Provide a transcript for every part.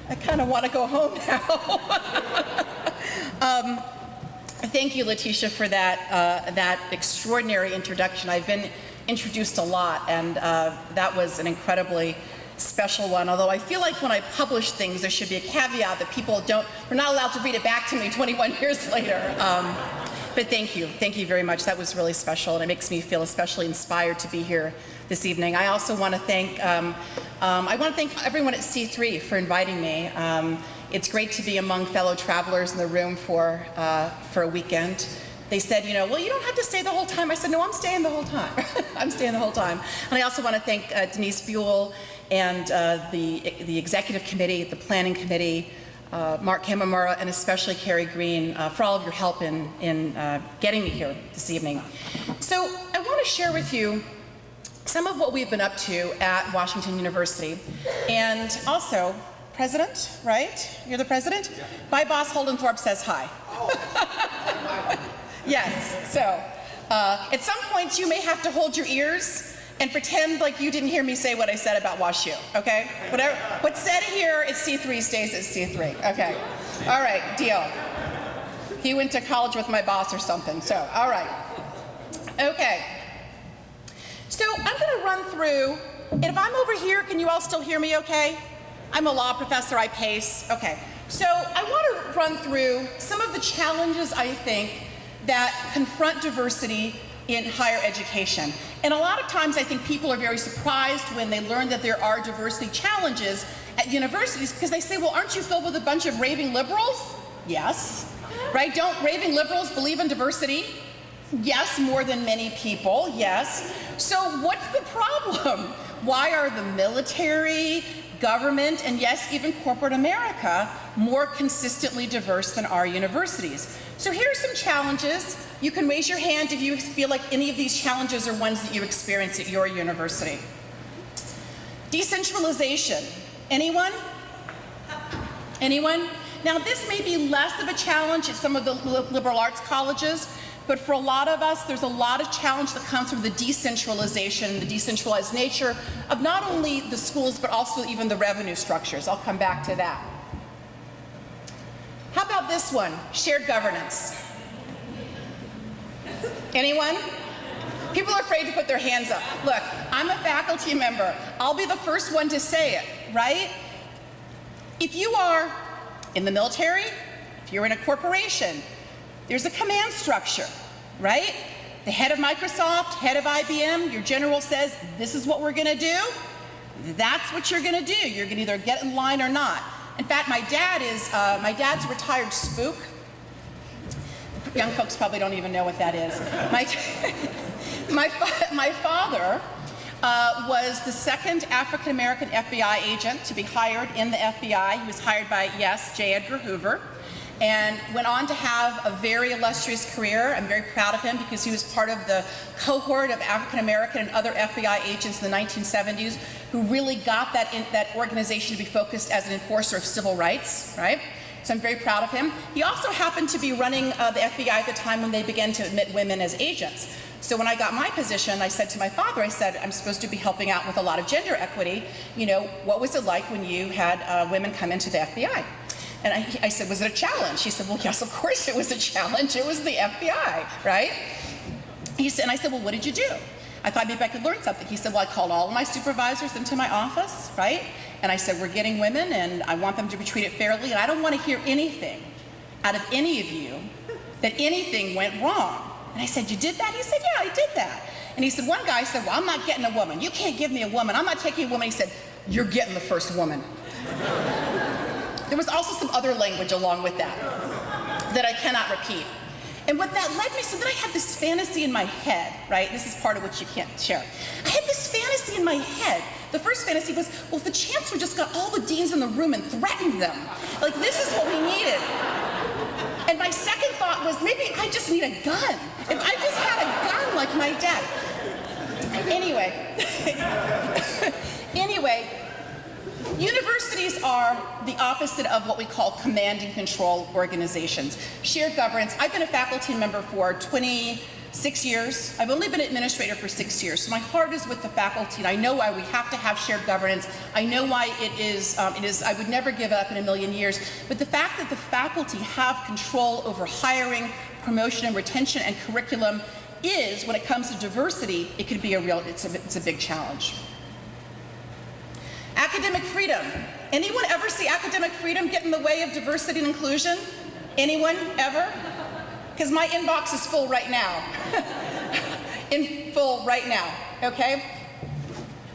I kind of want to go home now. Thank you, Leticia, for that extraordinary introduction. I've been introduced a lot, and that was an incredibly special one, although I feel like when I publish things, there should be a caveat that people we're not allowed to read it back to me 21 years later. But thank you very much. That was really special, and it makes me feel especially inspired to be here this evening. I also want to thank, everyone at C3 for inviting me. It's great to be among fellow travelers in the room for a weekend. They said, well, you don't have to stay the whole time. I said, no, I'm staying the whole time. I'm staying the whole time. And I also want to thank Denise Buell and the executive committee, the planning committee, Mark Kamamura, and especially Carrie Green for all of your help in getting me here this evening. So I want to share with you some of what we've been up to at Washington University. And also, President, right? You're the president? Yeah. My boss, Holden Thorpe, says hi. Oh. Yes, so at some points you may have to hold your ears and pretend like you didn't hear me say what I said about WashU, okay? What's said here at C3 stays at C3, okay? All right, deal. He went to college with my boss or something, so, all right. Okay, so I'm gonna run through, and if I'm over here, can you all still hear me okay? I'm a law professor, I pace, okay. So I want to run through some of the challenges, I think, that confront diversity in higher education. And a lot of times I think people are very surprised when they learn that there are diversity challenges at universities because they say, well, aren't you filled with a bunch of raving liberals? Yes. Right? Don't raving liberals believe in diversity? Yes, more than many people, yes. So what's the problem? Why are the military, government, and yes, even corporate America more consistently diverse than our universities? So here are some challenges. You can raise your hand if you feel like any of these challenges are ones that you experience at your university. Decentralization. Anyone? Anyone? Now this may be less of a challenge at some of the liberal arts colleges, but for a lot of us, there's a lot of challenge that comes from the decentralization, the decentralized nature of not only the schools, but also even the revenue structures. I'll come back to that. How about this one? Shared governance. Anyone? People are afraid to put their hands up. Look, I'm a faculty member. I'll be the first one to say it, right? If you are in the military, if you're in a corporation, there's a command structure, right? The head of Microsoft, head of IBM, your general says, this is what we're gonna do. That's what you're gonna do. You're gonna either get in line or not. In fact, my dad's a retired spook. Young folks probably don't even know what that is. My father was the second African-American FBI agent to be hired in the FBI. He was hired by, yes, J. Edgar Hoover, and went on to have a very illustrious career. I'm very proud of him because he was part of the cohort of African-American and other FBI agents in the 1970s who really got that organization to be focused as an enforcer of civil rights, right? So I'm very proud of him. He also happened to be running the FBI at the time when they began to admit women as agents. So when I got my position, I said to my father, I said, I'm supposed to be helping out with a lot of gender equity. What was it like when you had women come into the FBI? And I said, was it a challenge? He said, well, yes, of course it was a challenge. It was the FBI, right? And I said, well, what did you do? I thought maybe I could learn something. He said, well, I called all of my supervisors into my office, right? And I said, we're getting women and I want them to be treated fairly, and I don't want to hear anything out of any of you that anything went wrong. And I said, you did that? He said, yeah, I did that. And he said, one guy said, well, I'm not getting a woman. You can't give me a woman. I'm not taking a woman. He said, you're getting the first woman. There was also some other language along with that I cannot repeat. And what that led me, so then I had this fantasy in my head, right? This is part of what you can't share. I had this fantasy in my head. The first fantasy was, well, if the chancellor just got all the deans in the room and threatened them, like this is what we needed. And my second thought was, maybe I just need a gun. If I just had a gun like my dad. Anyway, universities are the opposite of what we call command and control organizations. Shared governance. I've been a faculty member for 26 6 years. I've only been administrator for 6 years, so my heart is with the faculty, and I know why we have to have shared governance. I know why it is, I would never give up in a million years, but the fact that the faculty have control over hiring, promotion, and retention and curriculum is, when it comes to diversity, it could be it's a big challenge. Academic freedom. Anyone ever see academic freedom get in the way of diversity and inclusion? Anyone ever? Because my inbox is full right now. Full right now, okay?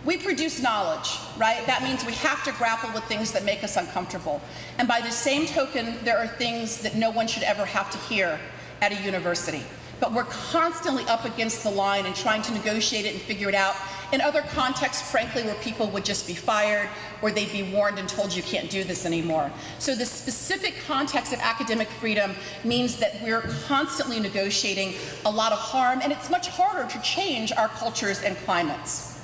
We produce knowledge, right? That means we have to grapple with things that make us uncomfortable. And by the same token, there are things that no one should ever have to hear at a university. But we're constantly up against the line and trying to negotiate it and figure it out. In other contexts, frankly, where people would just be fired or they'd be warned and told you can't do this anymore. So the specific context of academic freedom means that we're constantly negotiating a lot of harm, and it's much harder to change our cultures and climates.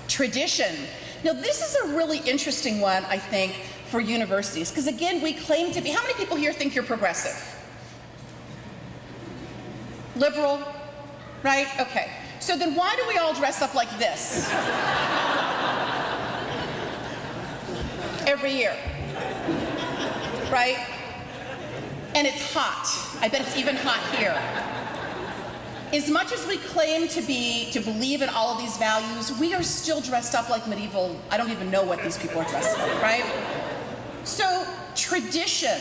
Tradition. Now, this is a really interesting one, I think, for universities, because again, we claim to be, how many people here think you're progressive? Liberal, right? Okay. So then why do we all dress up like this? Every year, right? And it's hot. I bet it's even hot here. As much as we claim to believe in all of these values, we are still dressed up like medieval, I don't even know what these people are dressed like, right? So tradition,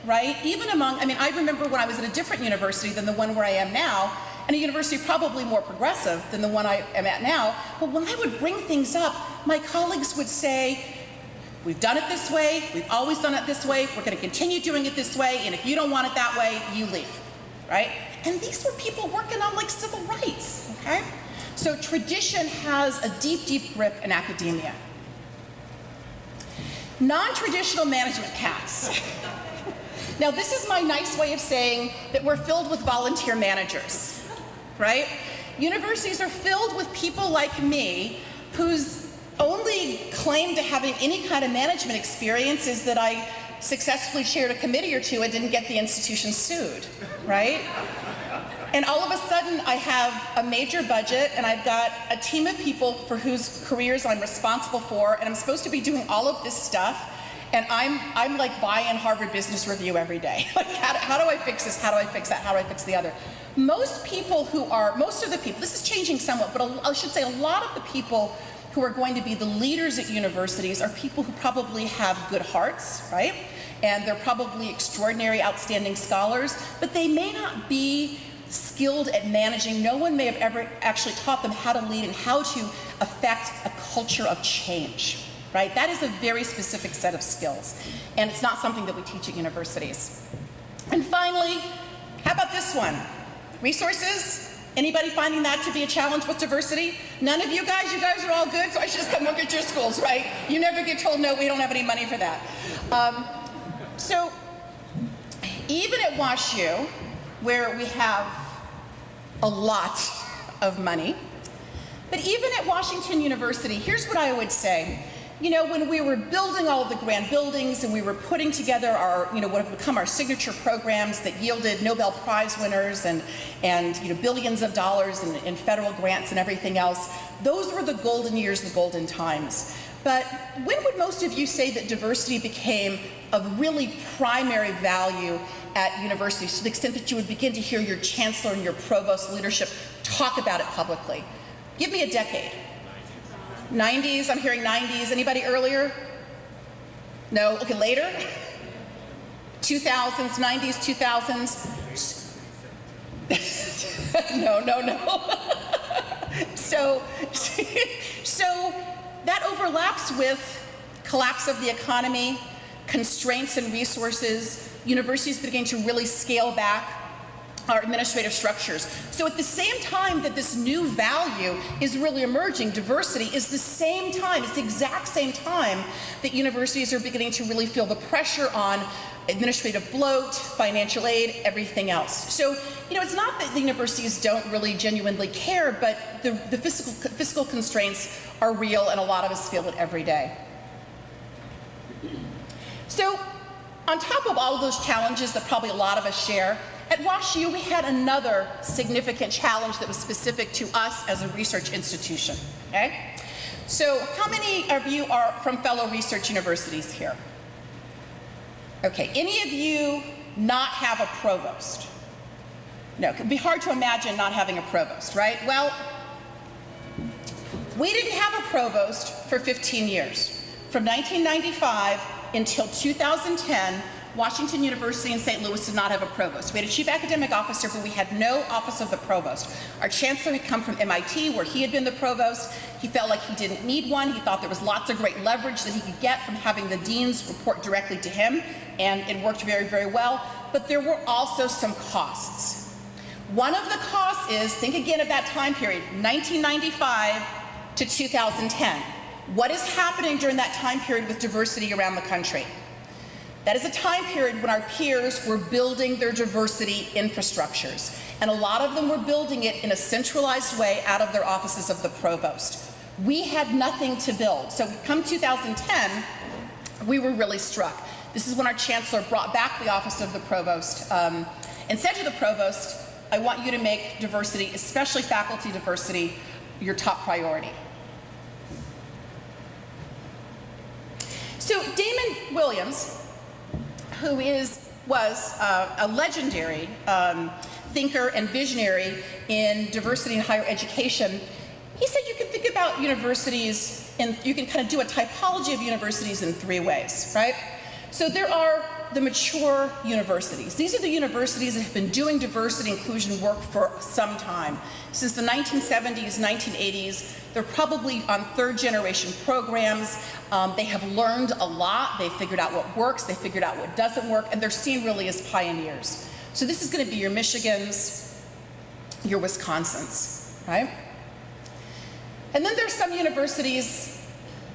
right? Even among, I remember when I was at a different university than the one where I am now, and a university probably more progressive than the one I am at now, but when I would bring things up, my colleagues would say, we've done it this way, we've always done it this way, we're going to continue doing it this way, and if you don't want it that way, you leave, right? And these were people working on like civil rights, okay? So tradition has a deep, deep grip in academia. Non-traditional management paths. Now, this is my nice way of saying that we're filled with volunteer managers, right? Universities are filled with people like me whose only claim to having any kind of management experience is that I successfully chaired a committee or two and didn't get the institution sued, right? And all of a sudden, I have a major budget, and I've got a team of people for whose careers I'm responsible for, and I'm supposed to be doing all of this stuff, and I'm like buying Harvard Business Review every day. Like, how do I fix this? How do I fix that? How do I fix the other? Most of the people, this is changing somewhat, but I should say a lot of the people who are going to be the leaders at universities are people who probably have good hearts, right? And they're probably extraordinary, outstanding scholars, but they may not be skilled at managing. No one may have ever actually taught them how to lead and how to affect a culture of change, right? That is a very specific set of skills, and it's not something that we teach at universities. And finally, how about this one? Resources? Anybody finding that to be a challenge with diversity? None of you guys are all good, so I should just come work at your schools, right? You never get told, no, we don't have any money for that. So even at WashU, where we have a lot of money, but even at Washington University, here's what I would say. You know, when we were building all of the grand buildings and we were putting together our, what have become our signature programs that yielded Nobel Prize winners and billions of dollars in federal grants and everything else, those were the golden years, the golden times. But when would most of you say that diversity became of really primary value at universities, to the extent that you would begin to hear your chancellor and your provost leadership talk about it publicly? Give me a decade. 90s, I'm hearing 90s. Anybody earlier? No? Okay, later? 2000s, 90s, 2000s? No. So that overlaps with collapse of the economy, constraints and resources, universities beginning to really scale back our administrative structures. So at the same time that this new value is really emerging, diversity is the same time, it's the exact same time that universities are beginning to really feel the pressure on administrative bloat, financial aid, everything else. So, it's not that the universities don't really genuinely care, but the fiscal constraints are real, and a lot of us feel it every day. So, On top of all of those challenges that probably a lot of us share, at WashU we had another significant challenge that was specific to us as a research institution, okay? So how many of you are from fellow research universities here? Okay, any of you not have a provost? No, it could be hard to imagine not having a provost, right? Well, we didn't have a provost for 15 years. From 1995 until 2010, Washington University in St. Louis did not have a provost. We had a chief academic officer, but we had no office of the provost. Our chancellor had come from MIT, where he had been the provost. He felt like he didn't need one. He thought there was lots of great leverage that he could get from having the deans report directly to him, and it worked very, very well. But there were also some costs. One of the costs is, think again of that time period, 1995 to 2010. What is happening during that time period with diversity around the country? That is a time period when our peers were building their diversity infrastructures, and a lot of them were building it in a centralized way out of their offices of the provost. We had nothing to build. So come 2010, we were really struck. This is when our chancellor brought back the office of the provost and said to the provost, I want you to make diversity, especially faculty diversity, your top priority. So Damon Williams, who was a legendary thinker and visionary in diversity in higher education, he said you can think about universities and you can kind of do a typology of universities in three ways, right? So there are the mature universities. These are the universities that have been doing diversity inclusion work for some time. Since the 1970s, 1980s, they're probably on third generation programs. They have learned a lot. They figured out what works. They figured out what doesn't work, and they're seen really as pioneers. So this is going to be your Michigans, your Wisconsins, right? And then there's some universities,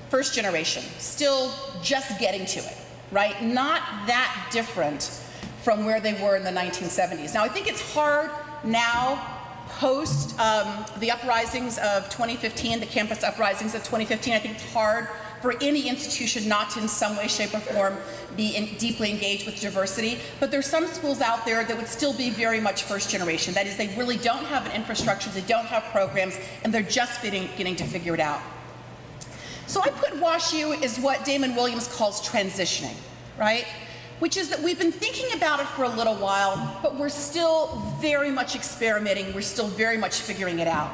first generation, still just getting to it, right? Not that different from where they were in the 1970s. Now, I think it's hard now, post the uprisings of 2015, the campus uprisings of 2015, I think it's hard for any institution not to in some way, shape, or form be deeply engaged with diversity. But there's some schools out there that would still be very much first generation. That is, they really don't have an infrastructure, they don't have programs, and they're just beginning to figure it out. So I put WashU as what Damon Williams calls transitioning, right? Which is that we've been thinking about it for a little while, but we're still very much experimenting, we're still very much figuring it out.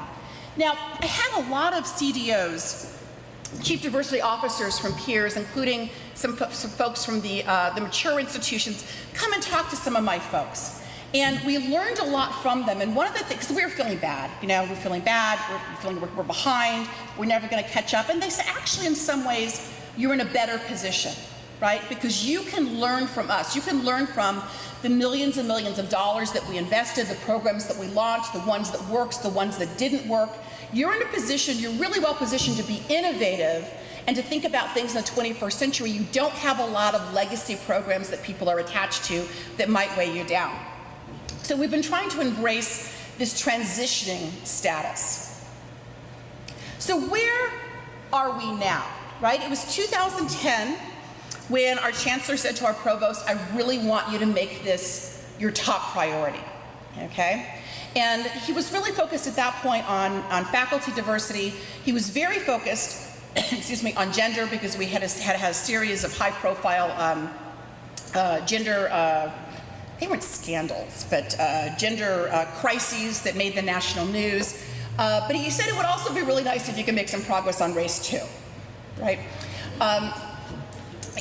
Now, I had a lot of CDOs, Chief Diversity Officers from peers, including some folks from the mature institutions, come and talk to some of my folks. And we learned a lot from them, and one of the things, we were feeling bad, we're feeling bad, we're feeling we're behind, we're never gonna catch up, and they said, actually, in some ways, you're in a better position, right? Because you can learn from us. You can learn from the millions and millions of dollars that we invested, the programs that we launched, the ones that worked, the ones that didn't work. You're in a position, you're really well positioned to be innovative and to think about things in the 21st century. You don't have a lot of legacy programs that people are attached to that might weigh you down. So we've been trying to embrace this transitioning status. So where are we now, right? It was 2010 when our chancellor said to our provost, I really want you to make this your top priority, okay? And he was really focused at that point on faculty diversity. He was very focused, on gender, because we had a series of high-profile gender, they weren't scandals, but gender crises that made the national news. But he said it would also be really nice if you could make some progress on race too, right?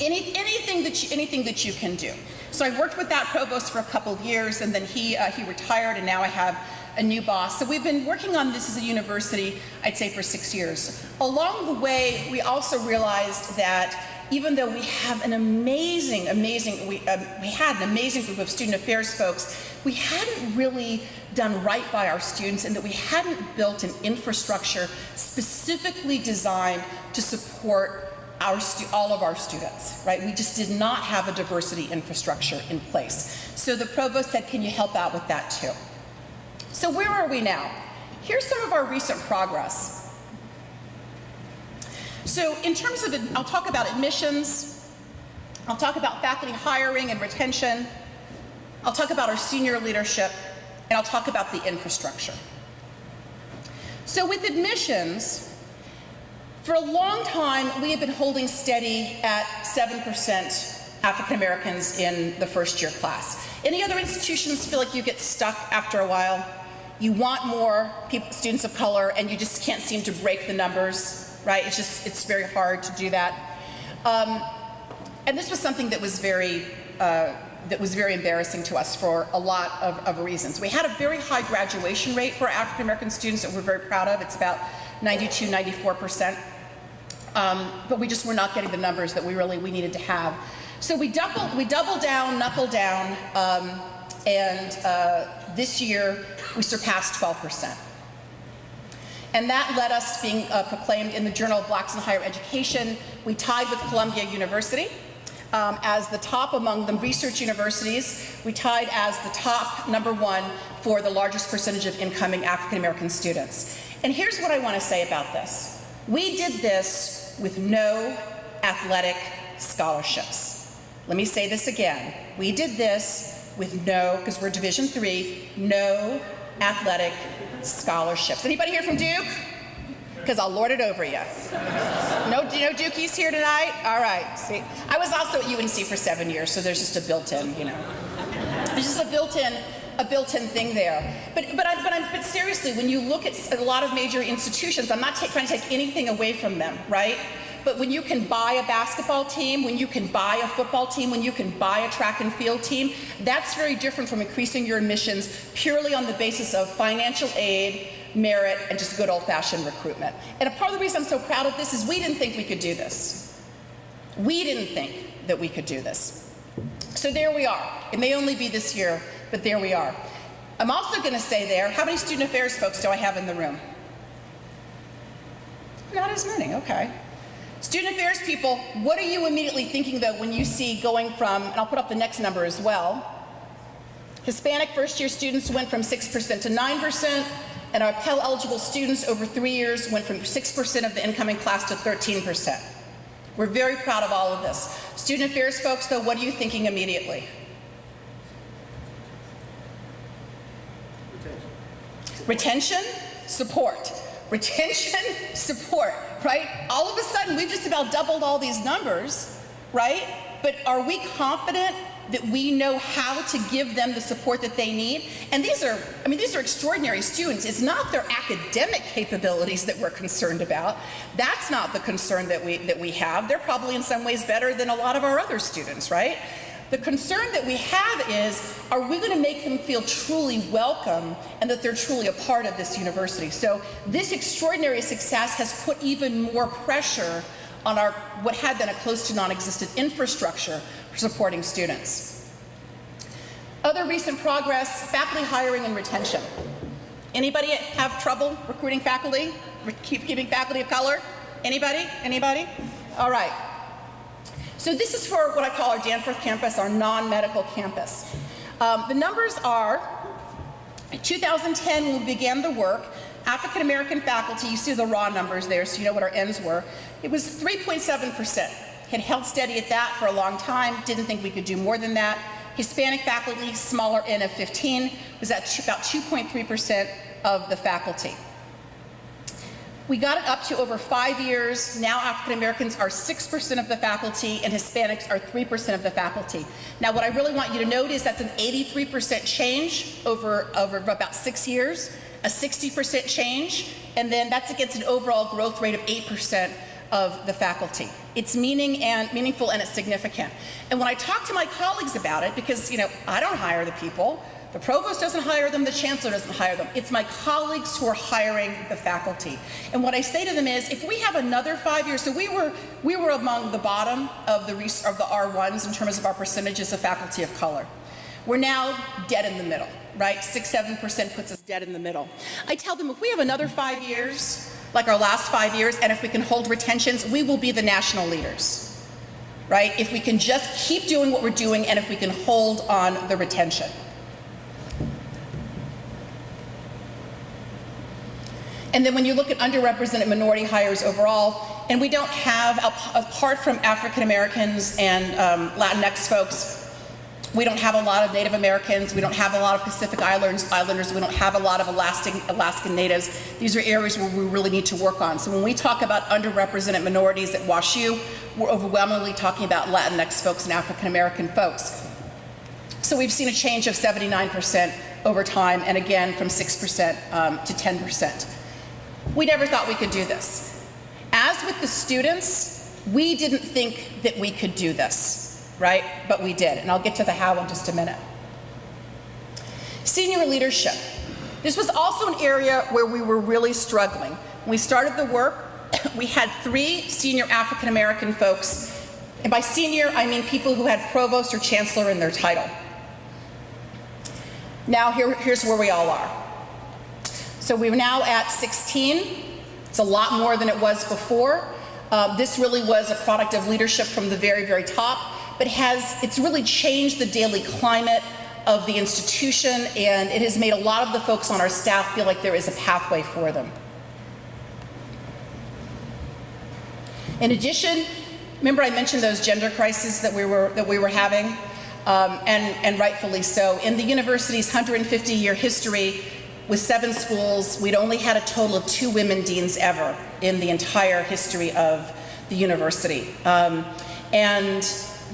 Anything that you can do. So I worked with that provost for a couple of years, and then he retired, and now I have a new boss. So we've been working on this as a university, I'd say, for 6 years. Along the way, we also realized that even though we have an amazing group of student affairs folks, we hadn't really done right by our students, and that we hadn't built an infrastructure specifically designed to support all of our students, right? We just did not have a diversity infrastructure in place. So the provost said, can you help out with that too? So where are we now? Here's some of our recent progress. So in terms of, I'll talk about admissions. I'll talk about faculty hiring and retention. I'll talk about our senior leadership, and I'll talk about the infrastructure. So with admissions, for a long time, we have been holding steady at 7% African Americans in the first year class. Any other institutions feel like you get stuck after a while? You want more students of color, and you just can't seem to break the numbers, right? It's very hard to do that. And this was something that was very embarrassing to us for a lot of reasons. We had a very high graduation rate for African American students that we're very proud of. It's about 92, 94%. But we just were not getting the numbers that we needed to have. So we doubled down, knuckled down, and this year we surpassed 12%. And that led us to being proclaimed in the Journal of Blacks in Higher Education. We tied with Columbia University as the top among the research universities. We tied as the top #1 for the largest percentage of incoming African American students. And here's what I want to say about this. We did this with no athletic scholarships. Let me say this again. We did this with no, because we're Division III, no athletic scholarships. Anybody here from Duke? Because I'll lord it over you. No Dukies here tonight? All right. See, I was also at UNC for 7 years, so there's just a built-in, there's just a built-in thing there. But seriously, when you look at a lot of major institutions, I'm not trying to take anything away from them, right? But when you can buy a basketball team, when you can buy a football team, when you can buy a track and field team, that's very different from increasing your admissions purely on the basis of financial aid, merit, and just good old-fashioned recruitment. And a part of the reason I'm so proud of this is we didn't think we could do this. We didn't think that we could do this. So there we are. It may only be this year, but there we are. I'm also going to say there, how many student affairs folks do I have in the room? Not as many, okay. Student affairs people, what are you immediately thinking though when you see going from, and I'll put up the next number as well, Hispanic first-year students went from 6% to 9%, and our Pell-eligible students over 3 years went from 6% of the incoming class to 13%. We're very proud of all of this. Student affairs folks though, what are you thinking immediately? Retention, support. Retention, support, right? All of a sudden, we've just about doubled all these numbers, right? But are we confident that we know how to give them the support that they need? And these are extraordinary students. It's not their academic capabilities that we're concerned about. That's not the concern that we have. They're probably in some ways better than a lot of our other students, right? The concern that we have is, are we going to make them feel truly welcome and that they're truly a part of this university? So this extraordinary success has put even more pressure on our, what had been a close to non-existent infrastructure for supporting students. Other recent progress, faculty hiring and retention. Anybody have trouble recruiting faculty? Keeping faculty of color? Anybody? Anybody? All right. So this is for what I call our Danforth campus, our non-medical campus. The numbers are, in 2010 when we began the work, African American faculty, you see the raw numbers there so you know what our ends were, it was 3.7%. Had held steady at that for a long time, didn't think we could do more than that. Hispanic faculty, smaller N of 15, was at about 2.3% of the faculty. We got it up to over 5 years. Now African Americans are 6% of the faculty and Hispanics are 3% of the faculty. Now what I really want you to note is that's an 83% change over about 6 years, a 60% change, and then that's against an overall growth rate of 8% of the faculty. It's meaningful and it's significant. And when I talk to my colleagues about it, because I don't hire the people, the provost doesn't hire them, the chancellor doesn't hire them. It's my colleagues who are hiring the faculty. And what I say to them is, if we have another 5 years, so we were among the bottom of the R1s in terms of our percentages of faculty of color. We're now dead in the middle, right? 6-7% puts us dead in the middle. I tell them if we have another 5 years, like our last 5 years, and if we can hold retentions, we will be the national leaders, right? If we can just keep doing what we're doing and if we can hold on the retention. And then when you look at underrepresented minority hires overall, and we don't have, apart from African Americans and Latinx folks, we don't have a lot of Native Americans, we don't have a lot of Pacific Islanders, we don't have a lot of Alaskan Natives. These are areas where we really need to work on. So when we talk about underrepresented minorities at WashU, we're overwhelmingly talking about Latinx folks and African American folks. So we've seen a change of 79% over time, and again from 6% to 10%. We never thought we could do this. As with the students, we didn't think that we could do this. Right? But we did, and I'll get to the how in just a minute. Senior leadership. This was also an area where we were really struggling. When we started the work, we had 3 senior African American folks, and by senior, I mean people who had provost or chancellor in their title. Now here's where we all are. So we're now at 16. It's a lot more than it was before. This really was a product of leadership from the very, very top. But it's really changed the daily climate of the institution, and it has made a lot of the folks on our staff feel like there is a pathway for them. In addition, remember I mentioned those gender crises that we were having, and rightfully so. In the university's 150-year history, with 7 schools, we'd only had a total of 2 women deans ever in the entire history of the university. And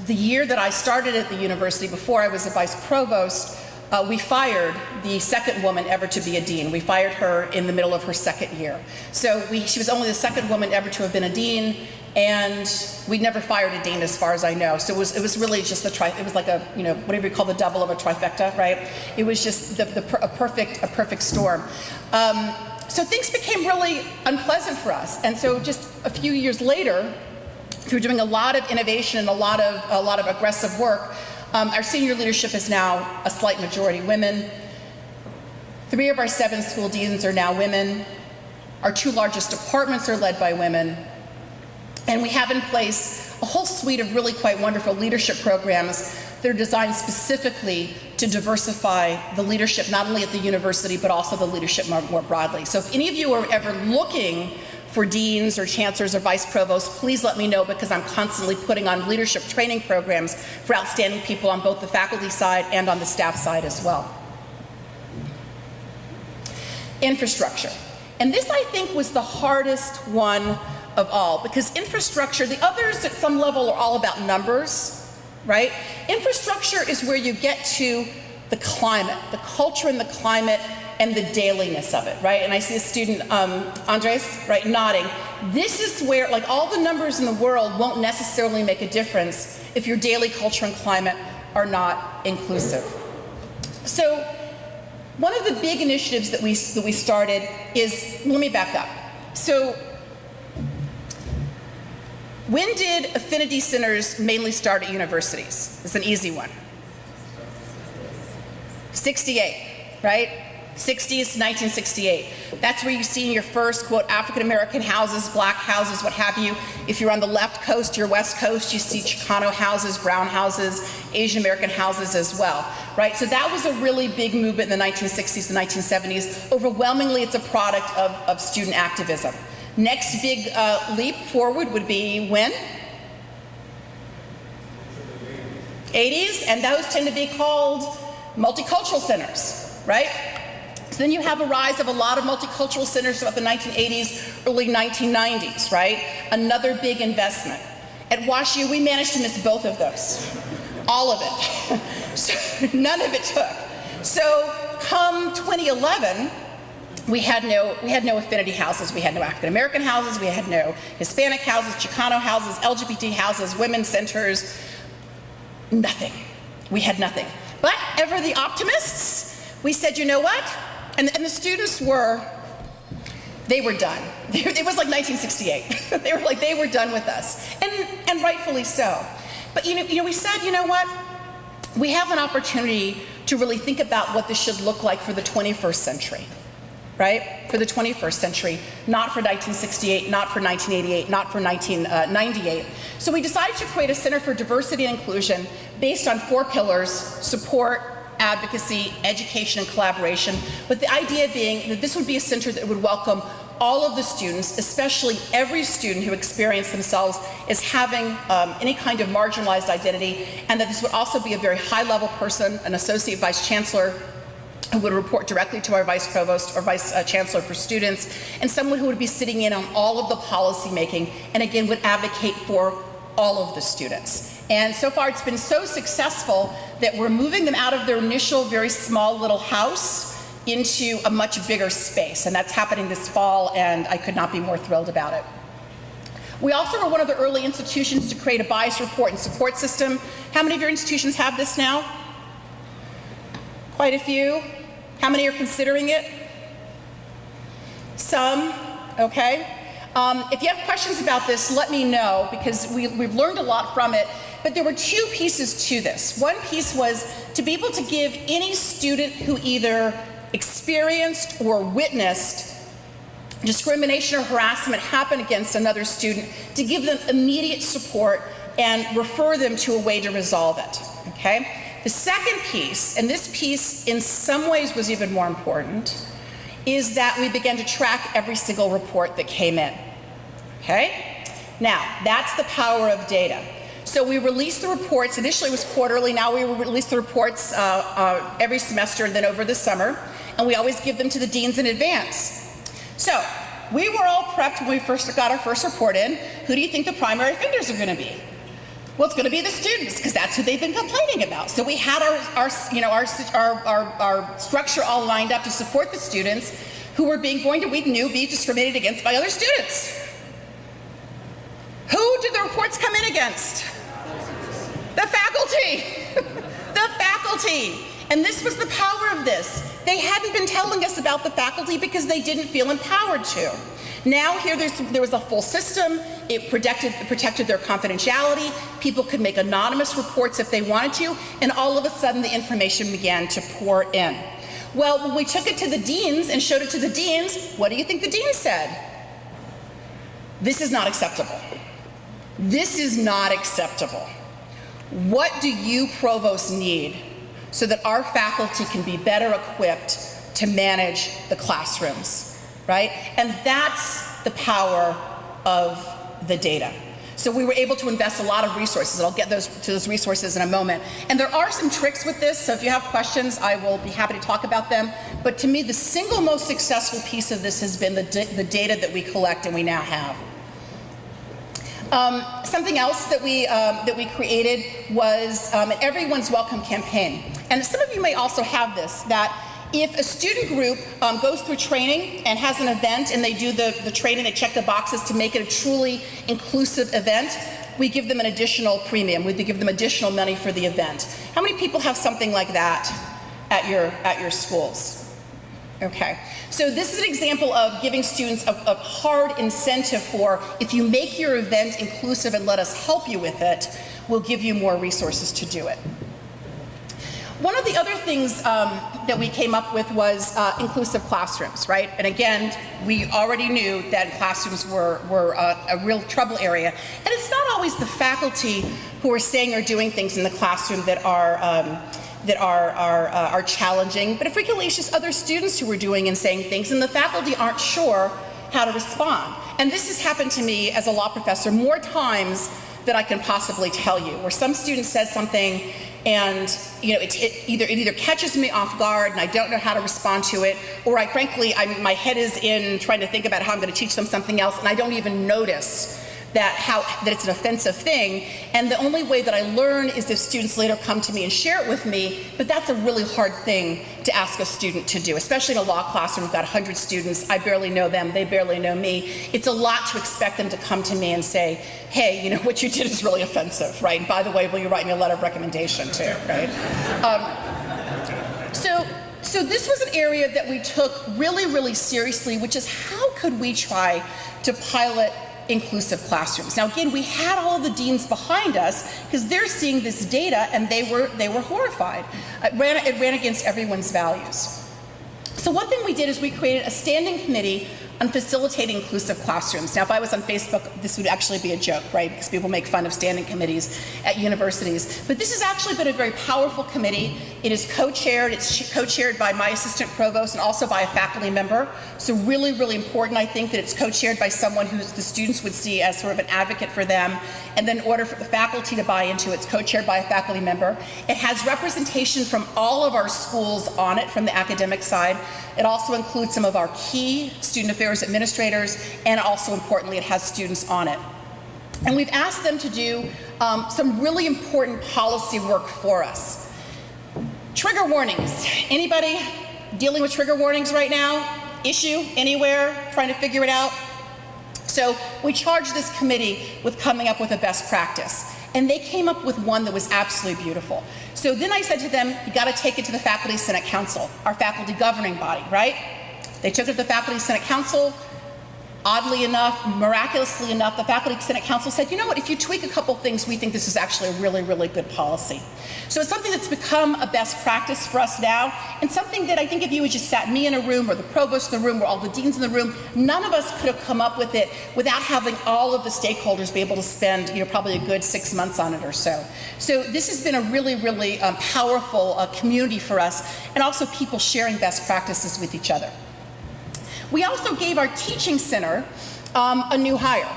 the year that I started at the university, before I was a vice provost, we fired the second woman ever to be a dean. We fired her in the middle of her 2nd year. So she was only the 2nd woman ever to have been a dean, and we'd never fired a dean as far as I know. So it was really just it was like a, whatever you call the double of a trifecta, right? It was just a perfect storm. So things became really unpleasant for us. And so just a few years later, through doing a lot of innovation and a lot of aggressive work, our senior leadership is now a slight majority women. 3 of our 7 school deans are now women. Our 2 largest departments are led by women. And we have in place a whole suite of really quite wonderful leadership programs that are designed specifically to diversify the leadership, not only at the university, but also the leadership more broadly. So if any of you are ever looking for deans or chancellors or vice provosts, please let me know, because I'm constantly putting on leadership training programs for outstanding people on both the faculty side and on the staff side as well. Infrastructure. And this, I think, was the hardest one of all, because infrastructure, the others at some level are all about numbers, right? Infrastructure is where you get to the climate, the culture and the climate, and the dailiness of it, right? And I see a student, Andres, right, nodding. This is where, like, all the numbers in the world won't necessarily make a difference if your daily culture and climate are not inclusive. So one of the big initiatives that we started is, let me back up. So when did Affinity Centers mainly start at universities? It's an easy one. 68, right? 60s, 1968. That's where you see your first, quote, African American houses, black houses, what have you. If you're on the left coast, your west coast, you see Chicano houses, brown houses, Asian American houses as well, right? So that was a really big movement in the 1960s and 1970s. Overwhelmingly, it's a product of student activism. Next big leap forward would be when? 80s, and those tend to be called multicultural centers, right? So then you have a rise of a lot of multicultural centers throughout the 1980s, early 1990s, right? Another big investment. At WashU, we managed to miss both of those, all of it. So none of it took. So come 2011, we had no affinity houses, we had no African American houses, we had no Hispanic houses, Chicano houses, LGBT houses, women's centers, nothing. We had nothing. But ever the optimists, we said, you know what? And the students they were done. It was like 1968. They were done with us, and rightfully so. But we said, you know what? We have an opportunity to really think about what this should look like for the 21st century, right? For the 21st century, not for 1968, not for 1988, not for 1998. So we decided to create a Center for Diversity and Inclusion based on 4 pillars: support, advocacy, education, and collaboration, with the idea being that this would be a center that would welcome all of the students, especially every student who experienced themselves as having any kind of marginalized identity, and that this would also be a very high-level person, an associate vice chancellor, who would report directly to our vice provost or vice chancellor for students, and someone who would be sitting in on all of the policy making, and again would advocate for all of the students. And so far it's been so successful that we're moving them out of their initial very small little house into a much bigger space, and that's happening this fall, and I could not be more thrilled about it. We also were one of the early institutions to create a bias report and support system. How many of your institutions have this now? Quite a few. How many are considering it? Some, okay. If you have questions about this, let me know, because we've learned a lot from it. But there were two pieces to this. One piece was to be able to give any student who either experienced or witnessed discrimination or harassment happen against another student, to give them immediate support and refer them to a way to resolve it, okay? The second piece, and this piece in some ways was even more important, is that we began to track every single report that came in, okay? Now, that's the power of data. So we released the reports. Initially it was quarterly, now we release the reports every semester and then over the summer, and we always give them to the deans in advance. So we were all prepped when we first got our first report in. Who do you think the primary offenders are going to be? Well, it's going to be the students, because that's who they've been complaining about. So we had our structure all lined up to support the students who were we knew be discriminated against by other students. Who did the reports come in against? The faculty. The faculty. And this was the power of this. They hadn't been telling us about the faculty because they didn't feel empowered to. Now here there was a full system. It protected their confidentiality. People could make anonymous reports if they wanted to, and all of a sudden the information began to pour in. Well, when we took it to the deans and showed it to the deans, what do you think the dean said? This is not acceptable. This is not acceptable. What do you provosts need so that our faculty can be better equipped to manage the classrooms, right? And that's the power of the data. So we were able to invest a lot of resources, and I'll get to those resources in a moment. And there are some tricks with this, so if you have questions, I will be happy to talk about them. But to me, the single most successful piece of this has been the data that we collect and we now have. Something else that we created was an Everyone's Welcome campaign. And some of you may also have this, that if a student group goes through training and has an event and they do the training, they check the boxes to make it a truly inclusive event, we give them an additional premium. We give them additional money for the event. How many people have something like that at your schools? Okay, so this is an example of giving students a hard incentive for, if you make your event inclusive and let us help you with it, we'll give you more resources to do it. One of the other things that we came up with was inclusive classrooms, right? And again, we already knew that classrooms were a real trouble area. And it's not always the faculty who are saying or doing things in the classroom that are challenging, but frequently it's just other students who are doing and saying things, and the faculty aren't sure how to respond. And this has happened to me as a law professor more times than I can possibly tell you, where some student says something and it either catches me off guard and I don't know how to respond to it, or my head is in trying to think about how I'm going to teach them something else and I don't even notice that it's an offensive thing. And the only way that I learn is if students later come to me and share it with me, but that's a really hard thing to ask a student to do, especially in a law classroom. We've got 100 students, I barely know them, they barely know me. It's a lot to expect them to come to me and say, hey, what you did is really offensive, right? And by the way, will you write me a letter of recommendation too, right? So this was an area that we took really, really seriously, which is how could we try to pilot inclusive classrooms. Now again, we had all of the deans behind us because they're seeing this data and they were horrified. It ran against everyone's values. So one thing we did is we created a standing committee on facilitating inclusive classrooms. Now, if I was on Facebook, this would actually be a joke, right? Because people make fun of standing committees at universities. But this has actually been a very powerful committee. It is co-chaired. It's co-chaired by my assistant provost and also by a faculty member. So really, really important, I think, that it's co-chaired by someone who the students would see as sort of an advocate for them. And then in order for the faculty to buy into it, it's co-chaired by a faculty member. It has representation from all of our schools on it from the academic side. It also includes some of our key student affairs administrators, and also importantly, it has students on it. And we've asked them to do some really important policy work for us. Trigger warnings. Anybody dealing with trigger warnings right now? Issue anywhere? Trying to figure it out? So we charged this committee with coming up with a best practice. And they came up with one that was absolutely beautiful. So then I said to them, you gotta take it to the Faculty Senate Council, our faculty governing body, right? They took it to the Faculty Senate Council. Oddly enough, miraculously enough, the Faculty Senate Council said, you know what, if you tweak a couple things, we think this is actually a really, really good policy. So it's something that's become a best practice for us now, and something that I think if you had just sat me in a room, or the provost in the room, or all the deans in the room, none of us could have come up with it without having all of the stakeholders be able to spend, probably a good 6 months on it or so. So this has been a really, really powerful community for us, and also people sharing best practices with each other. We also gave our teaching center a new hire.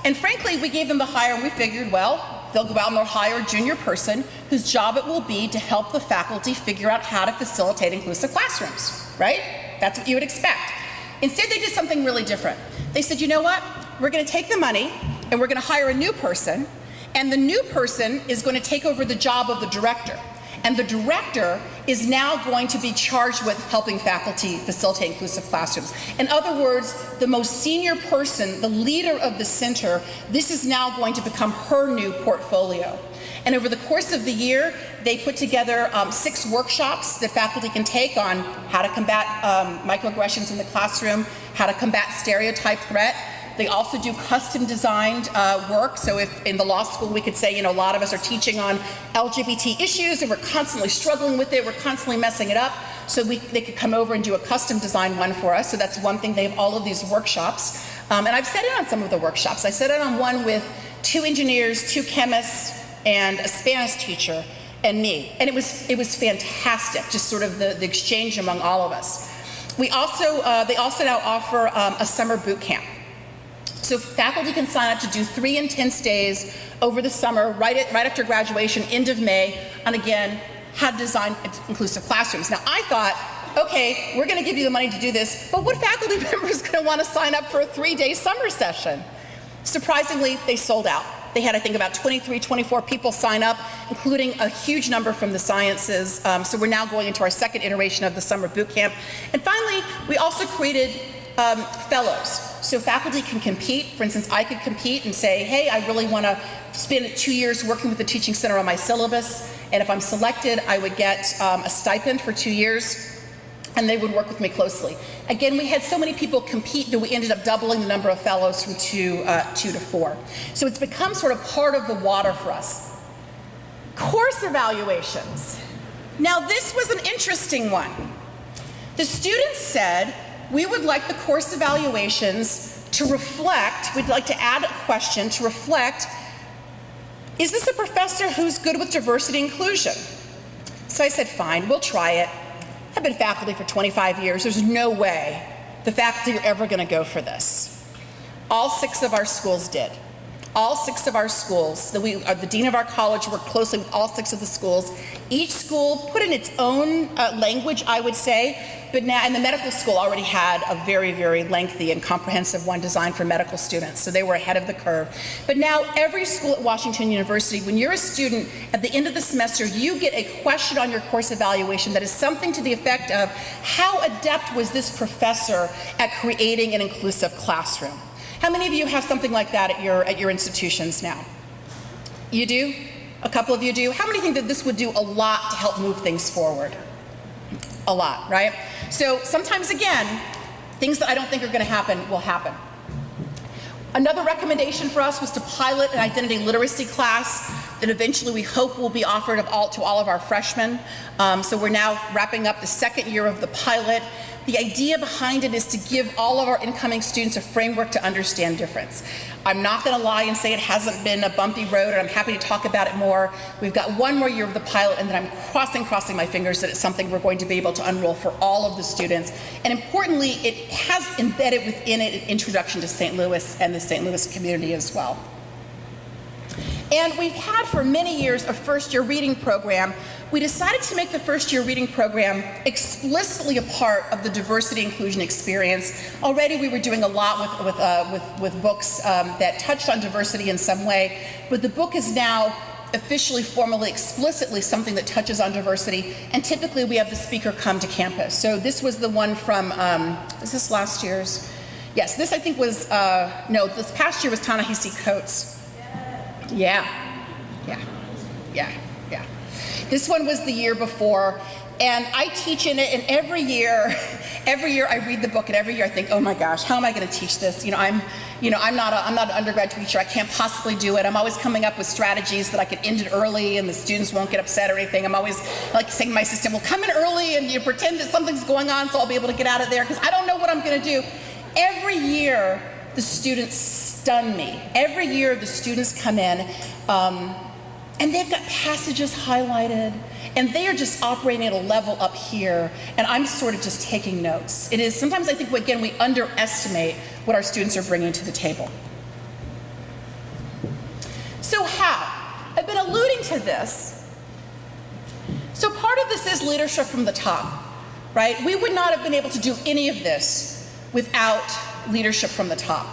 And frankly, we gave them the hire and we figured, well, they'll go out and they'll hire a junior person whose job it will be to help the faculty figure out how to facilitate inclusive classrooms, right? That's what you would expect. Instead, they did something really different. They said, you know what? We're gonna take the money and we're gonna hire a new person, and the new person is going to take over the job of the director. And the director is now going to be charged with helping faculty facilitate inclusive classrooms. In other words, the most senior person, the leader of the center, this is now going to become her new portfolio. And over the course of the year, they put together 6 workshops that faculty can take on how to combat microaggressions in the classroom, how to combat stereotype threat. They also do custom designed work. So if in the law school we could say, a lot of us are teaching on LGBT issues and we're constantly struggling with it, we're constantly messing it up. So they could come over and do a custom design one for us. So that's one thing. They have all of these workshops. And I've sat in on some of the workshops. I sat in on one with 2 engineers, 2 chemists, and a Spanish teacher, and me. And it was fantastic, just sort of the exchange among all of us. They also now offer a summer boot camp. So faculty can sign up to do 3 intense days over the summer, right after graduation, end of May, on again, how to design inclusive classrooms. Now I thought, okay, we're gonna give you the money to do this, but what faculty member is gonna wanna sign up for a 3-day summer session? Surprisingly, they sold out. They had, I think, about 23, 24 people sign up, including a huge number from the sciences. So we're now going into our 2nd iteration of the summer boot camp. And finally, we also created fellows. So faculty can compete. For instance, I could compete and say, hey, I really want to spend 2 years working with the teaching center on my syllabus, and if I'm selected, I would get a stipend for 2 years, and they would work with me closely. Again, we had so many people compete that we ended up doubling the number of fellows from 2 to 4. So it's become sort of part of the water for us. Course evaluations. Now this was an interesting one. The students said, we would like the course evaluations to reflect, we'd like to add a question to reflect, is this a professor who's good with diversity and inclusion? So I said, fine, we'll try it. I've been faculty for 25 years. There's no way the faculty are ever gonna go for this. All 6 of our schools did. All 6 of our schools, the dean of our college worked closely with all 6 of the schools. Each school put in its own language, I would say, but now, and the medical school already had a very, very lengthy and comprehensive one designed for medical students, so they were ahead of the curve. But now every school at Washington University, when you're a student, at the end of the semester, you get a question on your course evaluation that is something to the effect of, how adept was this professor at creating an inclusive classroom? How many of you have something like that at your institutions now? You do? A couple of you do? How many think that this would do a lot to help move things forward? A lot, right? So sometimes, again, things that I don't think are gonna happen will happen. Another recommendation for us was to pilot an identity literacy class. that eventually we hope will be offered to all of our freshmen. So we're now wrapping up the second year of the pilot. The idea behind it is to give all of our incoming students a framework to understand difference. I'm not going to lie and say it hasn't been a bumpy road, and I'm happy to talk about it more. We've got one more year of the pilot, and then I'm crossing my fingers that it's something we're going to be able to unroll for all of the students. And importantly, it has embedded within it an introduction to St. Louis and the St. Louis community as well. And we've had for many years a first-year reading program. We decided to make the first-year reading program explicitly a part of the diversity inclusion experience. Already we were doing a lot with books that touched on diversity in some way, but the book is now officially, formally, explicitly something that touches on diversity, and typically we have the speaker come to campus. So this was the one from, is this last year's? Yes, this I think was, no, this past year was Ta-Nehisi Coates. Yeah. This one was the year before, and I teach in it, and every year I read the book, and every year I think, oh my gosh, how am I going to teach this? I'm not an undergrad teacher. I can't possibly do it. I'm always coming up with strategies that I could end it early, and the students won't get upset or anything. I'm always like saying to my assistant, well, come in early, and you pretend that something's going on, so I'll be able to get out of there, because I don't know what I'm going to do. Every year, the students stun me. Every year, the students come in, and they've got passages highlighted, and they are just operating at a level up here, and I'm sort of just taking notes. It is, sometimes I think, again, we underestimate what our students are bringing to the table. So how? I've been alluding to this. So part of this is leadership from the top, right? We would not have been able to do any of this without leadership from the top.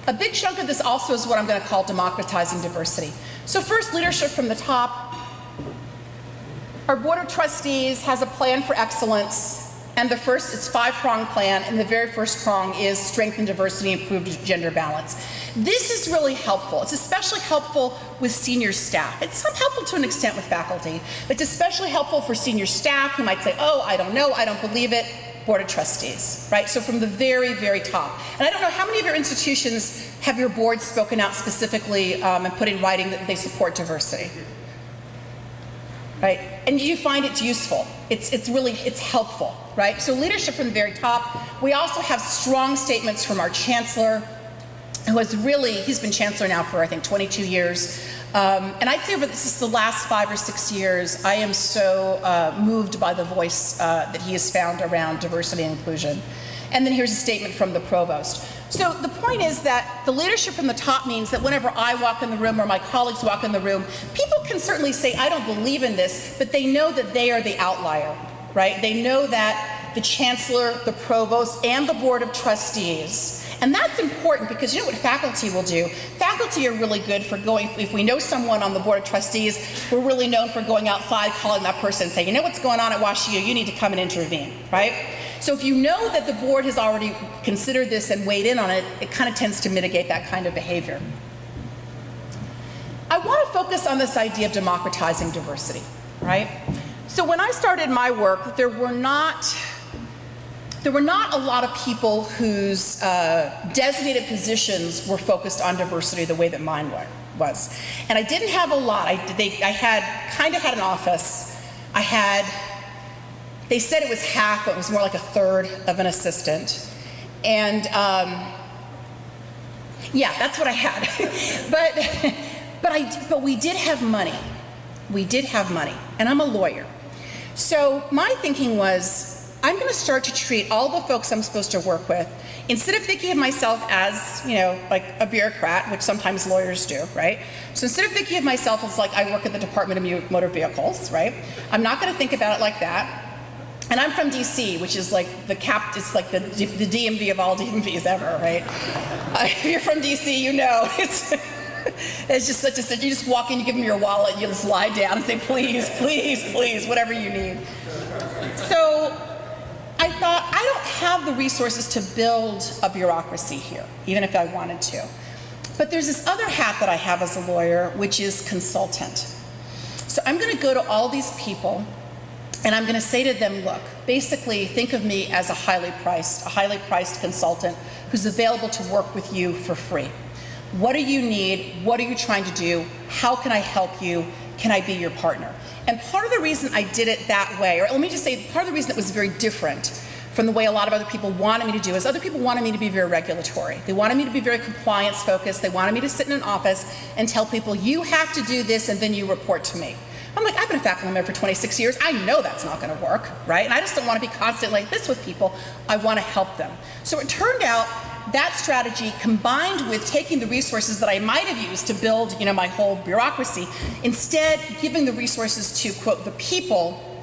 A big chunk of this also is what I'm going to call democratizing diversity. So first, leadership from the top. Our Board of Trustees has a plan for excellence, and it's a 5-pronged plan, and the very first prong is strengthen diversity, improve gender balance. This is really helpful. It's especially helpful with senior staff. It's helpful to an extent with faculty, but it's especially helpful for senior staff who might say, oh, I don't know, I don't believe it. Board of Trustees, right? So from the very, very top. And I don't know how many of your institutions have your board spoken out specifically and put in writing that they support diversity, right? And you find it useful. It's helpful, right? So leadership from the very top. We also have strong statements from our chancellor, who has really, he's been chancellor now for I think 22 years. And I'd say over the last 5 or 6 years, I am so moved by the voice that he has found around diversity and inclusion. And then here's a statement from the provost. So the point is that the leadership from the top means that whenever I walk in the room or my colleagues walk in the room, people can certainly say, I don't believe in this, but they know that they are the outlier, right? They know that the chancellor, the provost, and the board of trustees. And that's important because you know what faculty will do? Faculty are really good for going, if we know someone on the board of trustees, we're really known for going outside, calling that person and saying, you know what's going on at WashU, you need to come and intervene, right? So if you know that the board has already considered this and weighed in on it, it kind of tends to mitigate that kind of behavior. I want to focus on this idea of democratizing diversity, right? So when I started my work, there were not a lot of people whose designated positions were focused on diversity the way that mine was. And I didn't have a lot. I kind of had an office. They said it was half, but it was more like a third of an assistant. And yeah, that's what I had. but we did have money. We did have money, and I'm a lawyer. So my thinking was, I'm going to start to treat all the folks I'm supposed to work with, instead of thinking of myself as, like a bureaucrat, which sometimes lawyers do, right? So instead of thinking of myself as like I work at the Department of Motor Vehicles, right? I'm not going to think about it like that. And I'm from DC, which is like it's like the DMV of all DMVs ever, right? If you're from DC, you know it's just such a, you just walk in, you give them your wallet, you just lie down and say, please, please, please, whatever you need. So I thought, I don't have the resources to build a bureaucracy here, even if I wanted to. But there's this other hat that I have as a lawyer, which is consultant. So I'm going to go to all these people, and I'm going to say to them, look, basically think of me as a highly priced consultant who's available to work with you for free. What do you need? What are you trying to do? How can I help you? can I be your partner? And part of the reason I did it that way, or let me just say, part of the reason it was very different from the way a lot of other people wanted me to do is other people wanted me to be very regulatory. They wanted me to be very compliance focused. They wanted me to sit in an office and tell people, you have to do this and then you report to me. I'm like, I've been a faculty member for 26 years. I know that's not going to work, right? And I just don't want to be constantly like this with people. I want to help them. So it turned out that strategy, combined with taking the resources that I might have used to build, my whole bureaucracy, instead giving the resources to, quote, the people,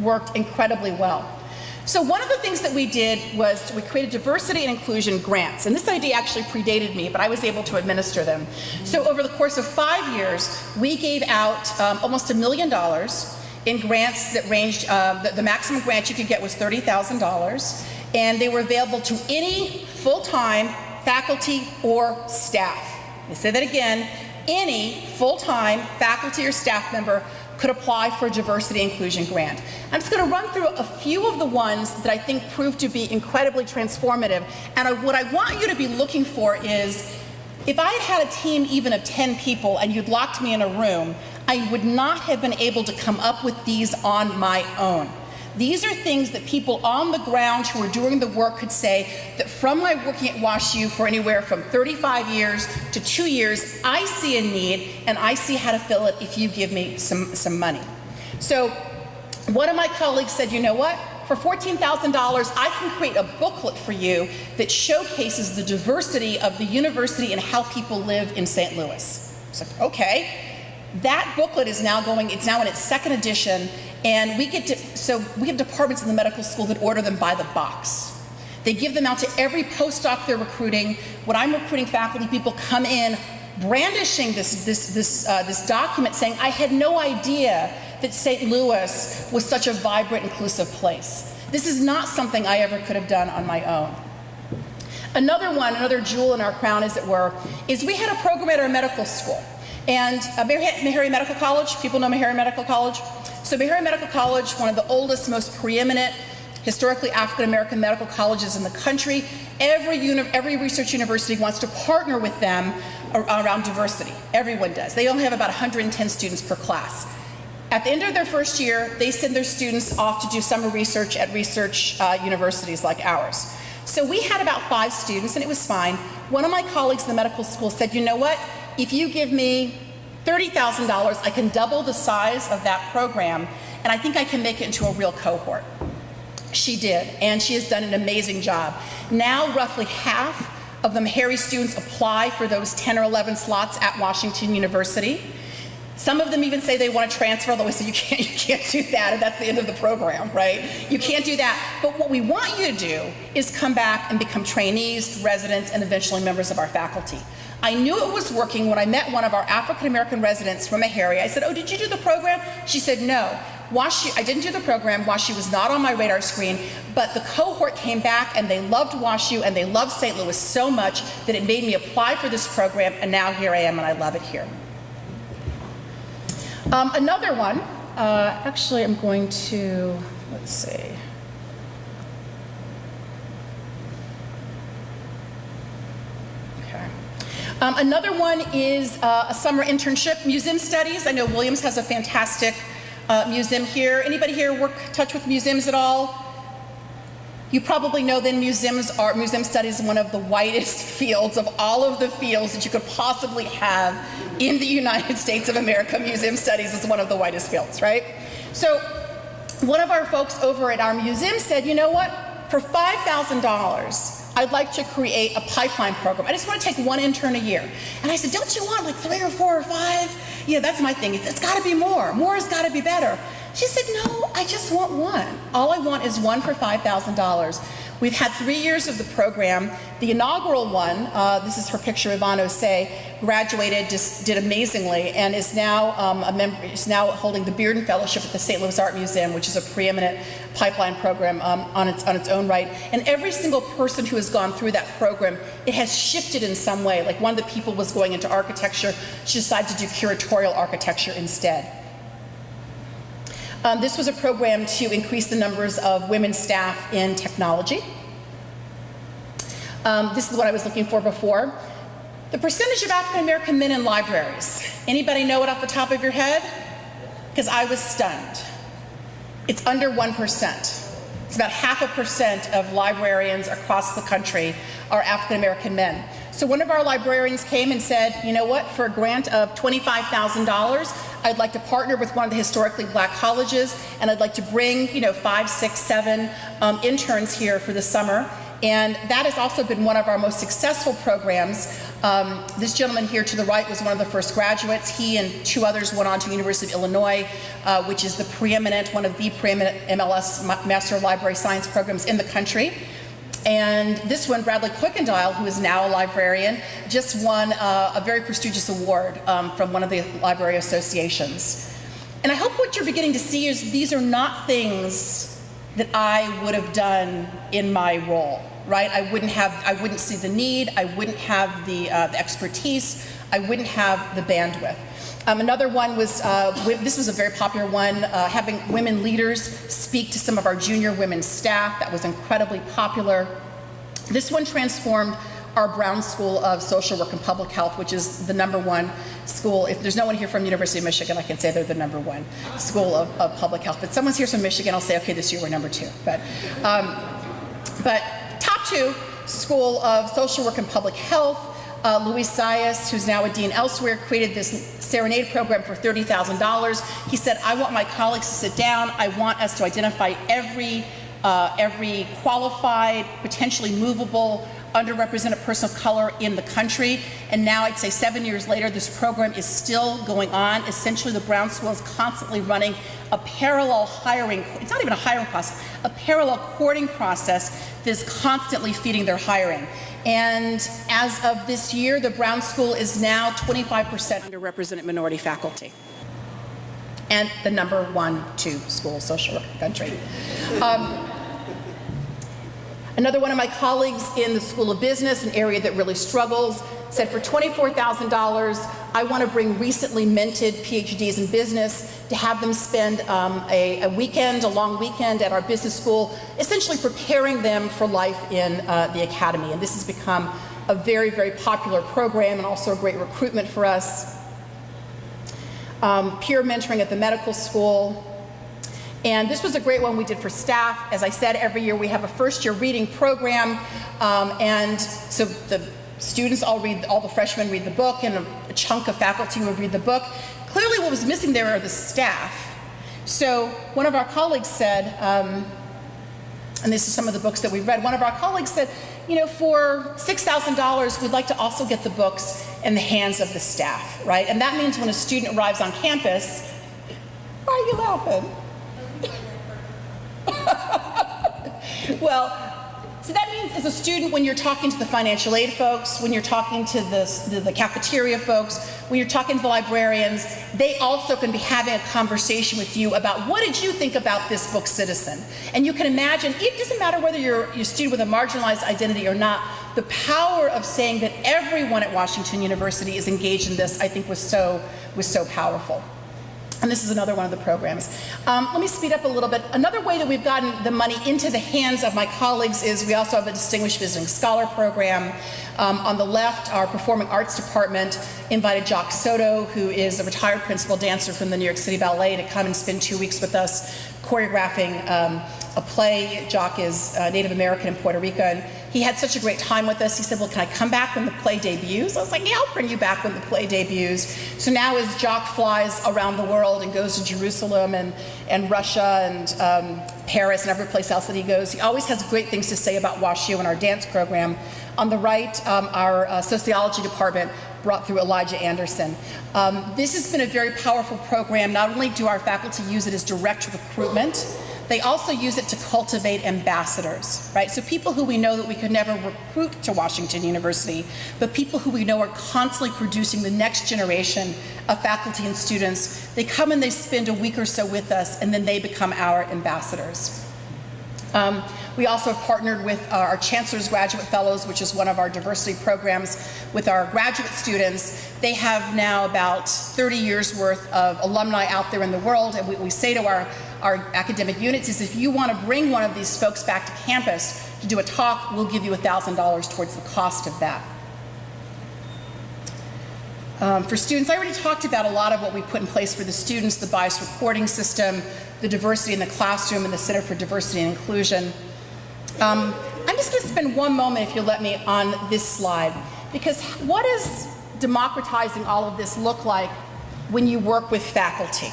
worked incredibly well. So one of the things that we did was we created diversity and inclusion grants. And this idea actually predated me, but I was able to administer them. So over the course of 5 years, we gave out almost $1 million in grants that ranged, the maximum grant you could get was $30,000. And they were available to any full-time faculty or staff. I say that again, any full-time faculty or staff member could apply for a diversity inclusion grant. I'm just going to run through a few of the ones that I think proved to be incredibly transformative. And what I want you to be looking for is, if I had a team even of 10 people and you'd locked me in a room, I would not have been able to come up with these on my own. These are things that people on the ground who are doing the work could say that from my working at WashU for anywhere from 35 years to 2 years, I see a need and I see how to fill it if you give me some money. So one of my colleagues said, you know what? For $14,000, I can create a booklet for you that showcases the diversity of the university and how people live in St. Louis. I was like, okay. That booklet is now it's now in its second edition. And we have departments in the medical school that order them by the box. They give them out to every postdoc they're recruiting. When I'm recruiting faculty, people come in brandishing this document saying, I had no idea that St. Louis was such a vibrant, inclusive place. This is not something I ever could have done on my own. Another jewel in our crown, as it were, is we had a program at our medical school. And Meharry Medical College, people know Meharry Medical College? So Meharry Medical College, one of the oldest, most preeminent, historically African-American medical colleges in the country. Every research university wants to partner with them around diversity. Everyone does. They only have about 110 students per class. At the end of their first year, they send their students off to do summer research at research universities like ours. So we had about 5 students, and it was fine. One of my colleagues in the medical school said, you know what? If you give me $30,000, I can double the size of that program, and I think I can make it into a real cohort. She did, and she has done an amazing job. Now, roughly half of the Meharry students apply for those 10 or 11 slots at Washington University. Some of them even say they want to transfer, although we say you can't do that, and that's the end of the program, right? You can't do that. But what we want you to do is come back and become trainees, residents, and eventually members of our faculty. I knew it was working when I met one of our African-American residents from Meharry. I said, oh, did you do the program? She said, no. WashU, I didn't do the program. WashU was not on my radar screen, but the cohort came back and they loved WashU and they loved St. Louis so much that it made me apply for this program, and now here I am and I love it here. Another one, actually I'm going to, let's see. Another one is a summer internship, museum studies. I know Williams has a fantastic museum here. Anybody here touch with museums at all? You probably know then museum studies is one of the widest fields of all of the fields that you could possibly have in the United States of America. Museum studies is one of the widest fields, right? So one of our folks over at our museum said, you know what? For $5,000, I'd like to create a pipeline program. I just want to take one intern a year. And I said, don't you want like 3 or 4 or 5? You know, that's my thing. It's got to be more. More has got to be better. She said, no, I just want one. All I want is one for $5,000. We've had 3 years of the program. The inaugural one, this is her picture, Yvonne Osei, graduated, just did amazingly, and is now holding the Bearden Fellowship at the St. Louis Art Museum, which is a preeminent pipeline program on its own right. And every single person who has gone through that program, it has shifted in some way. Like one of the people was going into architecture, she decided to do curatorial architecture instead. This was a program to increase the numbers of women staff in technology. This is what I was looking for before. The percentage of African American men in libraries. Anybody know it off the top of your head? Because I was stunned. It's under 1%. It's about 0.5% of librarians across the country are African American men. So one of our librarians came and said, you know what, for a grant of $25,000, I'd like to partner with one of the historically black colleges, and I'd like to bring, 5, 6, 7 interns here for the summer. And that has also been one of our most successful programs. This gentleman here to the right was one of the first graduates. He and 2 others went on to the University of Illinois, which is one of the preeminent MLS Master of Library Science programs in the country. And this one, Bradley Quickendile, who is now a librarian, just won a very prestigious award from one of the library associations. And I hope what you're beginning to see is these are not things that I would have done in my role, right? I wouldn't see the need, I wouldn't have the expertise, I wouldn't have the bandwidth. Another one was, this was a very popular one, having women leaders speak to some of our junior women staff. That was incredibly popular. This one transformed our Brown School of Social Work and Public Health, which is the #1 school. If there's no one here from the University of Michigan, I can say they're the #1 school of public health. But someone's here from Michigan, I'll say, okay, this year we're #2. But top 2, School of Social Work and Public Health. Leticia S, who's now a dean elsewhere, created this Serenade program for $30,000. He said, I want my colleagues to sit down. I want us to identify every qualified, potentially movable, underrepresented person of color in the country. And now I'd say 7 years later, this program is still going on. Essentially, the Brown School is constantly running a parallel hiring, it's not even a hiring process, a parallel courting process that is constantly feeding their hiring. And as of this year, the Brown School is now 25% underrepresented minority faculty. And the #1-2 school social work in the country. Another one of my colleagues in the School of Business, an area that really struggles, said for $24,000, I want to bring recently minted PhDs in business to have them spend a long weekend at our business school, essentially preparing them for life in the academy. And this has become a very, very popular program and also a great recruitment for us. Peer mentoring at the medical school. And this was a great one we did for staff. As I said, every year we have a first-year reading program, and so the students all the freshmen read the book, and a chunk of faculty will read the book. Clearly what was missing there are the staff. So one of our colleagues said, and this is some of the books that we read, one of our colleagues said, for $6,000, we'd like to also get the books in the hands of the staff, right? And that means when a student arrives on campus, why are you laughing? Well, so that means as a student, when you're talking to the financial aid folks, when you're talking to the cafeteria folks, when you're talking to the librarians, they also can be having a conversation with you about what did you think about this book, Citizen? And you can imagine, it doesn't matter whether you're a student with a marginalized identity or not, the power of saying that everyone at Washington University is engaged in this, I think was so powerful. And this is another one of the programs. Let me speed up a little bit. Another way that we've gotten the money into the hands of my colleagues is we also have a Distinguished Visiting Scholar program. On the left, our Performing Arts Department invited Jock Soto, who is a retired principal dancer from the New York City Ballet, to come and spend 2 weeks with us choreographing a play. Jock is Native American in Puerto Rico, and he had such a great time with us. He said, well, can I come back when the play debuts? I was like, yeah, I'll bring you back when the play debuts. So now as Jock flies around the world and goes to Jerusalem and Russia and Paris and every place else that he goes, he always has great things to say about WashU and our dance program. On the right, our sociology department brought through Elijah Anderson. This has been a very powerful program. Not only do our faculty use it as direct recruitment, they also use it to cultivate ambassadors, right? So people who we know that we could never recruit to Washington University, but people who we know are constantly producing the next generation of faculty and students. They come and they spend a week or so with us, and then they become our ambassadors. We also have partnered with our Chancellors Graduate Fellows, which is one of our diversity programs with our graduate students. They have now about 30 years worth of alumni out there in the world, and we say to our academic units is if you want to bring one of these folks back to campus to do a talk, we'll give you $1,000 towards the cost of that. For students, I already talked about a lot of what we put in place for the students, the bias reporting system, the diversity in the classroom, and the Center for Diversity and Inclusion. I'm just going to spend one moment, if you'll let me, on this slide, because what does democratizing all of this look like when you work with faculty?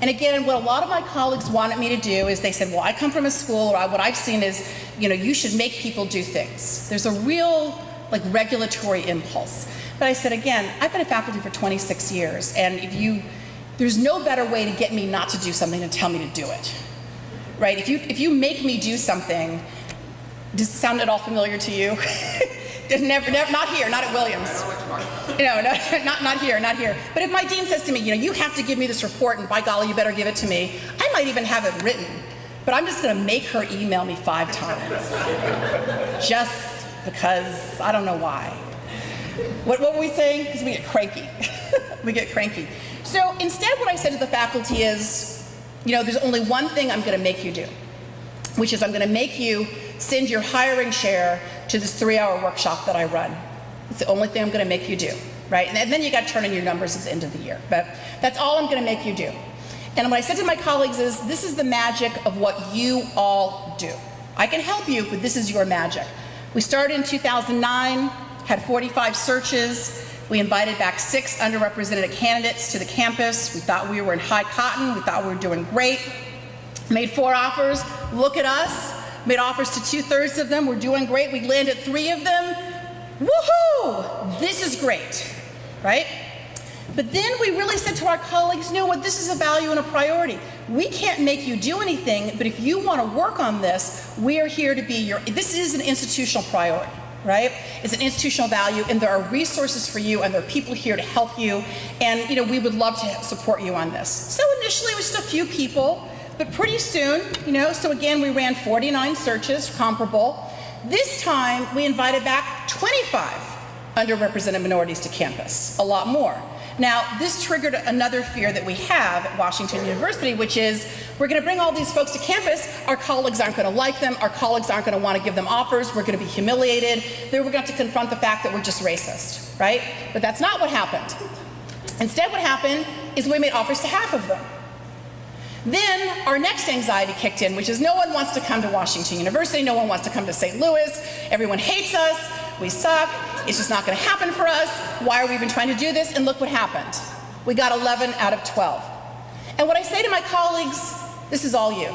And again, what a lot of my colleagues wanted me to do is they said, well, I come from a school, or what I've seen is, you should make people do things. There's a real, regulatory impulse. But I said, again, I've been a faculty for 26 years, and there's no better way to get me not to do something than tell me to do it, right? If you make me do something, does it sound at all familiar to you? Never, not here, not at Williams. Not here. But if my dean says to me, you have to give me this report, and by golly, you better give it to me, I might even have it written, but I'm just going to make her email me 5 times, just because I don't know why. What were we saying? Because we get cranky. We get cranky. So instead, what I said to the faculty is, there's only one thing I'm going to make you do, which is I'm going to make you send your hiring share to this 3-hour workshop that I run. It's the only thing I'm going to make you do, right? And then you got to turn in your numbers at the end of the year. But that's all I'm going to make you do. And what I said to my colleagues is, this is the magic of what you all do. I can help you, but this is your magic. We started in 2009, had 45 searches. We invited back 6 underrepresented candidates to the campus. We thought we were in high cotton. We thought we were doing great. Made 4 offers. Look at us. Made offers to 2/3 of them. We're doing great. We landed 3 of them. Woohoo! This is great, right? But then we really said to our colleagues, this is a value and a priority. We can't make you do anything, but if you want to work on this, we are here to be this is an institutional priority, right? It's an institutional value, and there are resources for you, and there are people here to help you, and we would love to support you on this. So initially it was just a few people, but pretty soon, so again, we ran 49 searches, comparable. This time, we invited back 25 underrepresented minorities to campus, a lot more. Now, this triggered another fear that we have at Washington University, which is we're going to bring all these folks to campus, our colleagues aren't going to like them, our colleagues aren't going to want to give them offers, we're going to be humiliated, then we're going to have to confront the fact that we're just racist, right? But that's not what happened. Instead, what happened is we made offers to half of them. Then our next anxiety kicked in, which is no one wants to come to Washington University, no one wants to come to St. Louis, everyone hates us, we suck, it's just not going to happen for us, why are we even trying to do this? And look what happened. We got 11 out of 12. And what I say to my colleagues, this is all you.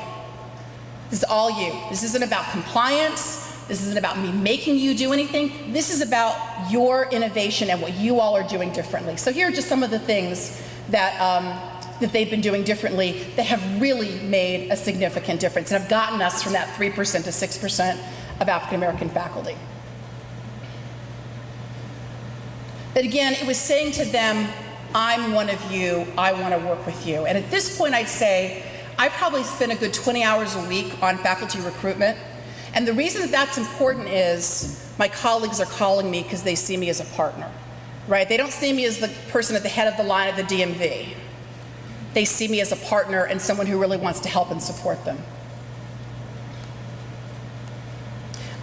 This is all you. This isn't about compliance, this isn't about me making you do anything, this is about your innovation and what you all are doing differently. So here are just some of the things that they've been doing differently that have really made a significant difference and have gotten us from that 3% to 6% of African American faculty. But again, it was saying to them, I'm one of you, I want to work with you. And at this point, I'd say, I probably spend a good 20 hours a week on faculty recruitment. And the reason that that's important is my colleagues are calling me because they see me as a partner, right? They don't see me as the person at the head of the line at the DMV. They see me as a partner and someone who really wants to help and support them.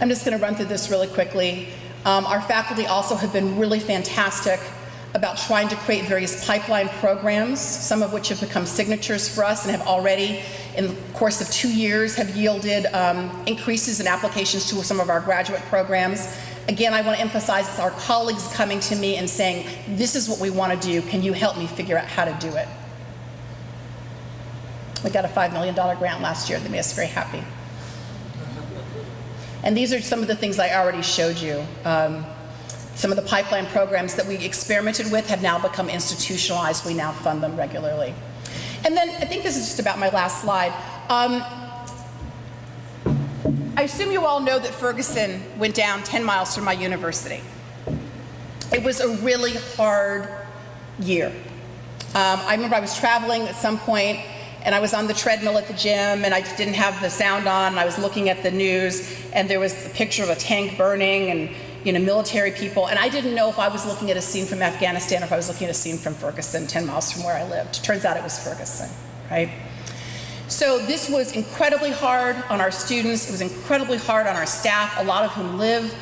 I'm just going to run through this really quickly. Our faculty also have been really fantastic about trying to create various pipeline programs, some of which have become signatures for us and have already, in the course of 2 years, have yielded increases in applications to some of our graduate programs. Again, I want to emphasize it's our colleagues coming to me and saying, this is what we want to do, can you help me figure out how to do it? We got a $5 million grant last year that made us very happy. And these are some of the things I already showed you. Some of the pipeline programs that we experimented with have now become institutionalized. We now fund them regularly. And then I think this is just about my last slide. I assume you all know that Ferguson went down 10 miles from my university. It was a really hard year. I remember I was traveling at some point, and I was on the treadmill at the gym, and I didn't have the sound on, and I was looking at the news, and there was a picture of a tank burning, and military people, and I didn't know if I was looking at a scene from Afghanistan or if I was looking at a scene from Ferguson, 10 miles from where I lived. Turns out it was Ferguson, right? So this was incredibly hard on our students. It was incredibly hard on our staff, a lot of whom live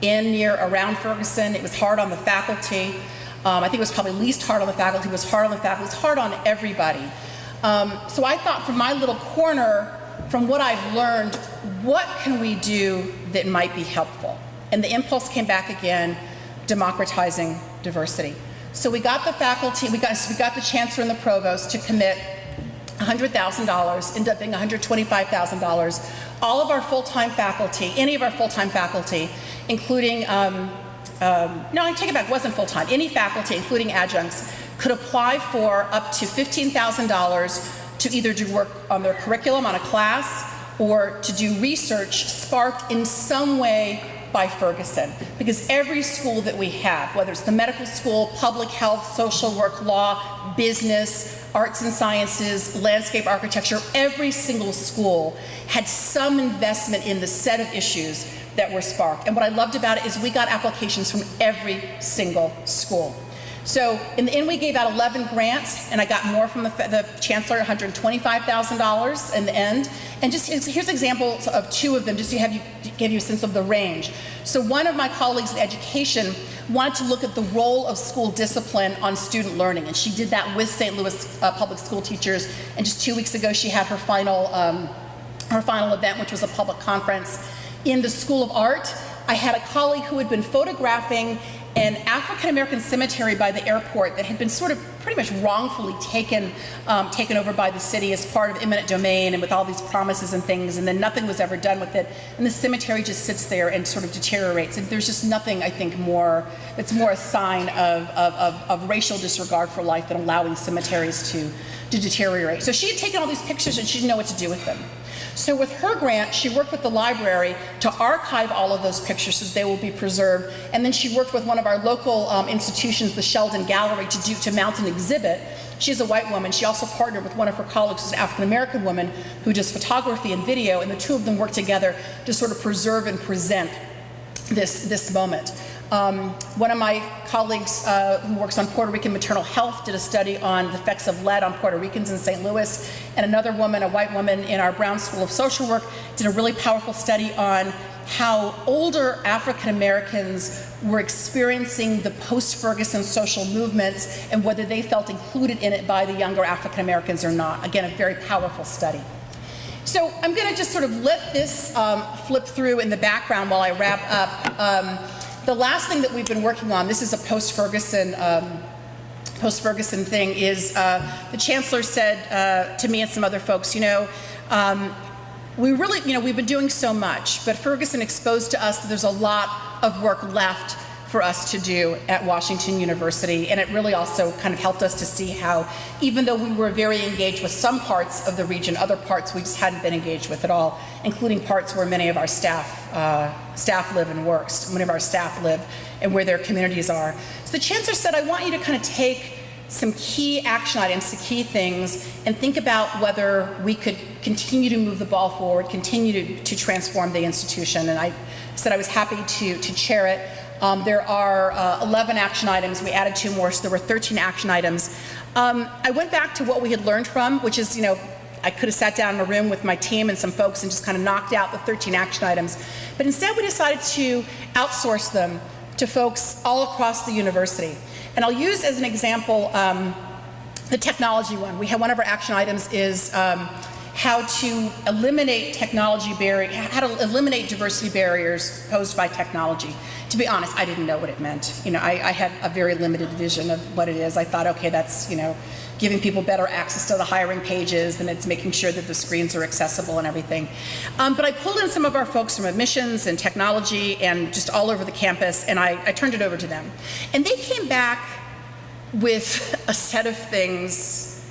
in, near, around Ferguson. It was hard on the faculty. I think it was probably least hard on the faculty, it was hard on the faculty, it was hard on everybody. So I thought from my little corner, from what I've learned, what can we do that might be helpful? And the impulse came back again, democratizing diversity. So we got the faculty, we got the chancellor and the provost to commit $100,000, ended up being $125,000. All of our full-time faculty, any of our full-time faculty, including, no, I take it back, it wasn't full-time. Any faculty, including adjuncts, could apply for up to $15,000 to either do work on their curriculum, on a class, or to do research sparked in some way by Ferguson. Because every school that we have, whether it's the medical school, public health, social work, law, business, arts and sciences, landscape architecture, every single school had some investment in the set of issues that were sparked. And what I loved about it is we got applications from every single school. So in the end, we gave out 11 grants, and I got more from the chancellor, $125,000 in the end. And just here's examples of two of them, just to give you a sense of the range. So one of my colleagues in education wanted to look at the role of school discipline on student learning, and she did that with St. Louis public school teachers. And just 2 weeks ago, she had her final event, which was a public conference. In the School of Art, I had a colleague who had been photographing an African-American cemetery by the airport that had been sort of pretty much wrongfully taken over by the city as part of eminent domain and with all these promises and things, and then nothing was ever done with it. And the cemetery just sits there and sort of deteriorates. And there's just nothing, I think, that's more a sign of racial disregard for life than allowing cemeteries to deteriorate. So she had taken all these pictures and she didn't know what to do with them. So with her grant, she worked with the library to archive all of those pictures so that they will be preserved. And then she worked with one of our local institutions, the Sheldon Gallery, to mount an exhibit. She's a white woman. She also partnered with one of her colleagues, who's an African-American woman, who does photography and video, and the two of them worked together to sort of preserve and present this moment. One of my colleagues who works on Puerto Rican maternal health did a study on the effects of lead on Puerto Ricans in St. Louis, and another woman, a white woman in our Brown School of Social Work, did a really powerful study on how older African Americans were experiencing the post-Ferguson social movements and whether they felt included in it by the younger African Americans or not. Again, a very powerful study. So I'm going to just sort of let this flip through in the background while I wrap up. The last thing that we've been working on, this is a post-Ferguson thing, is the chancellor said to me and some other folks, we've been doing so much, but Ferguson exposed to us that there's a lot of work left for us to do at Washington University, and it really also kind of helped us to see how, even though we were very engaged with some parts of the region, other parts we just hadn't been engaged with at all, including parts where many of our staff live and work, many of our staff live, and where their communities are. So the chancellor said, I want you to kind of take some key action items, the key things, and think about whether we could continue to move the ball forward, continue to transform the institution. And I said I was happy to chair it. There are 11 action items. We added 2 more, so there were 13 action items. I went back to what we had learned from, which is, I could have sat down in a room with my team and some folks and just kind of knocked out the 13 action items. But instead, we decided to outsource them to folks all across the university. And I'll use as an example the technology one. We have one of our action items is how to eliminate how to eliminate diversity barriers posed by technology. To be honest, I didn't know what it meant. I had a very limited vision of what it is. I thought, okay, that's, giving people better access to the hiring pages, and it's making sure that the screens are accessible and everything. But I pulled in some of our folks from admissions and technology and just all over the campus, and I turned it over to them. And they came back with a set of things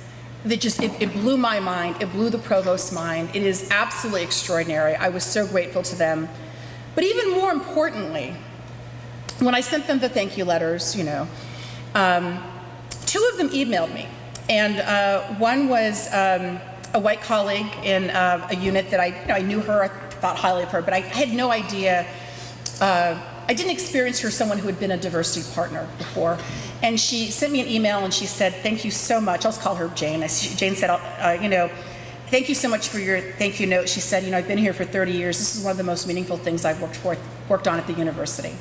that just, it blew my mind. It blew the provost's mind. It is absolutely extraordinary. I was so grateful to them. But even more importantly, when I sent them the thank you letters, 2 of them emailed me. And one was a white colleague in a unit that I knew her, I thought highly of her, but I had no idea. I didn't experience her as someone who had been a diversity partner before. And she sent me an email and she said, thank you so much. I'll just call her Jane. Jane said, thank you so much for your thank you note. She said, I've been here for 30 years. This is one of the most meaningful things I've worked on at the university.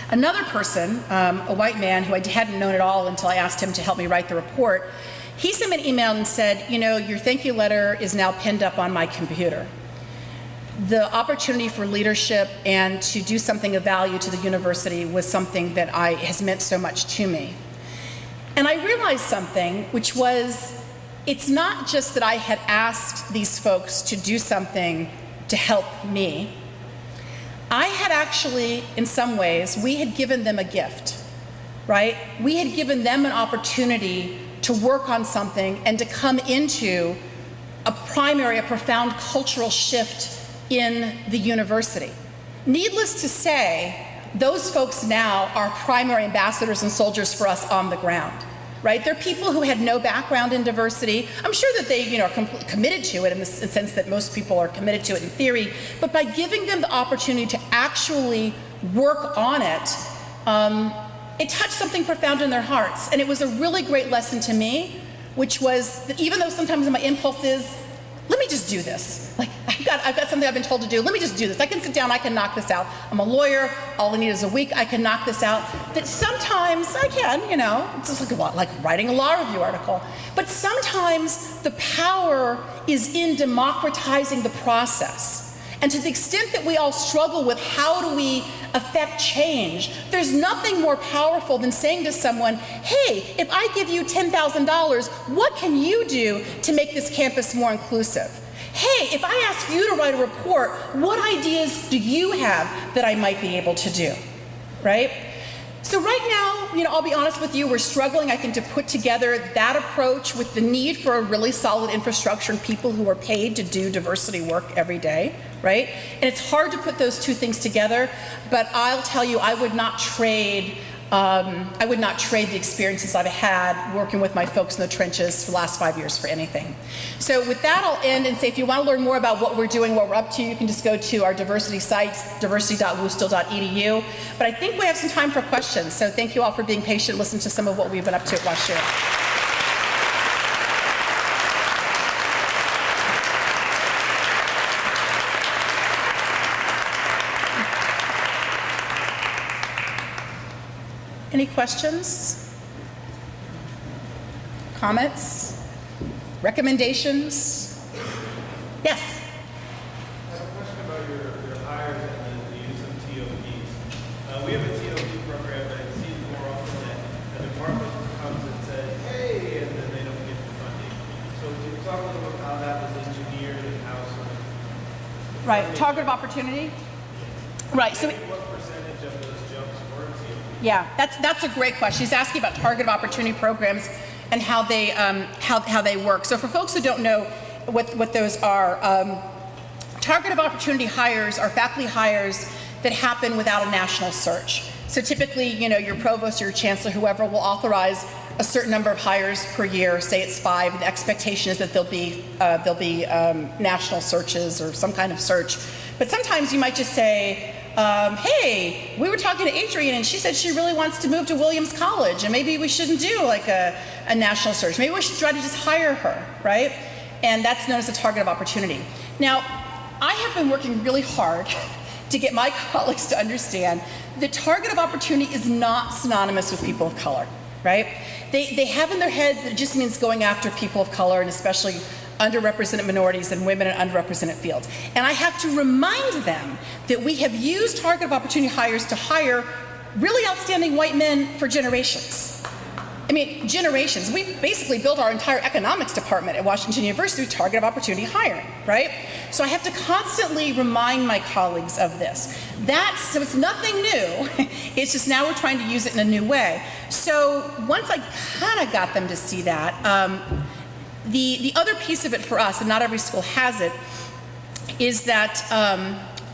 Another person, a white man who I hadn't known at all until I asked him to help me write the report, he sent me an email and said, you know, your thank you letter is now pinned up on my computer. The opportunity for leadership and to do something of value to the university was something that has meant so much to me. And I realized something, which was, it's not just that I had asked these folks to do something to help me. I had actually, in some ways, we had given them a gift, right? We had given them an opportunity to work on something and to come into a profound cultural shift in the university. Needless to say, those folks now are primary ambassadors and soldiers for us on the ground, right? They're people who had no background in diversity. I'm sure that they, are committed to it in the sense that most people are committed to it in theory, but by giving them the opportunity to actually work on it, it touched something profound in their hearts. And it was a really great lesson to me, which was that even though sometimes my impulse is, let me just do this. Like, I've got something I've been told to do. Let me just do this. I can sit down, I can knock this out. I'm a lawyer, all I need is a week, I can knock this out. That sometimes I can, it's just like writing a law review article. But sometimes the power is in democratizing the process. And to the extent that we all struggle with how do we affect change, there's nothing more powerful than saying to someone, hey, if I give you $10,000, what can you do to make this campus more inclusive? Hey, if I ask you to write a report, what ideas do you have that I might be able to do, right? So right now, I'll be honest with you, we're struggling, I think, to put together that approach with the need for a really solid infrastructure and people who are paid to do diversity work every day, right? And it's hard to put those two things together, but I'll tell you, I would not trade the experiences I've had working with my folks in the trenches for the last 5 years for anything. So with that, I'll end and say, if you want to learn more about what we're doing, what we're up to, you can just go to our diversity sites, diversity.woostill.edu. But I think we have some time for questions. So thank you all for being patient, listen to some of what we've been up to at WashU. Any questions? Comments? Recommendations? Yes? I have a question about your hires and the use of TOPs. We have a TOP program, but it seems more often that a department comes and says, hey, and then they don't get the funding. So can you talk a little bit about how that was engineered and how sort of... Right, target of opportunity? Right, so... What percentage of those jumps were TOPs? Yeah, that's a great question. She's asking about target of opportunity programs and how they work. So for folks who don't know what those are, target of opportunity hires are faculty hires that happen without a national search. So typically, your provost or your chancellor, whoever, will authorize a certain number of hires per year. Say it's 5. And the expectation is that there'll be national searches or some kind of search. But sometimes you might just say, hey, we were talking to Adrienne and she said she really wants to move to Williams College and maybe we shouldn't do like a national search. Maybe we should try to just hire her, right? And that's known as a target of opportunity. Now, I have been working really hard to get my colleagues to understand that target of opportunity is not synonymous with people of color, right? They have in their heads that it just means going after people of color and especially underrepresented minorities and women in underrepresented fields. And I have to remind them that we have used target of opportunity hires to hire really outstanding white men for generations. I mean, generations. We basically built our entire economics department at Washington University with target of opportunity hiring, right? So I have to constantly remind my colleagues of this. So it's nothing new. It's just now we're trying to use it in a new way. So once I kind of got them to see that, the other piece of it for us, and not every school has it, is that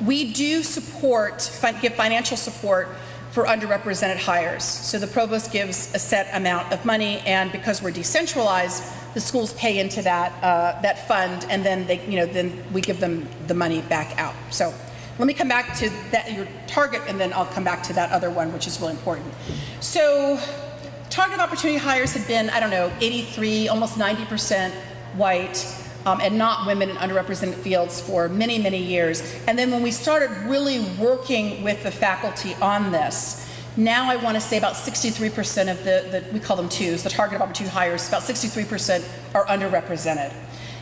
we do give financial support for underrepresented hires. So the provost gives a set amount of money, and because we're decentralized, the schools pay into that fund, and then then we give them the money back out. So let me come back to your target, and then I'll come back to that other one, which is really important. So target opportunity hires have been, 83, almost 90% white, and not women in underrepresented fields for many, many years. And then when we started really working with the faculty on this, Now I want to say about 63% of we call them twos, the target opportunity hires, about 63% are underrepresented.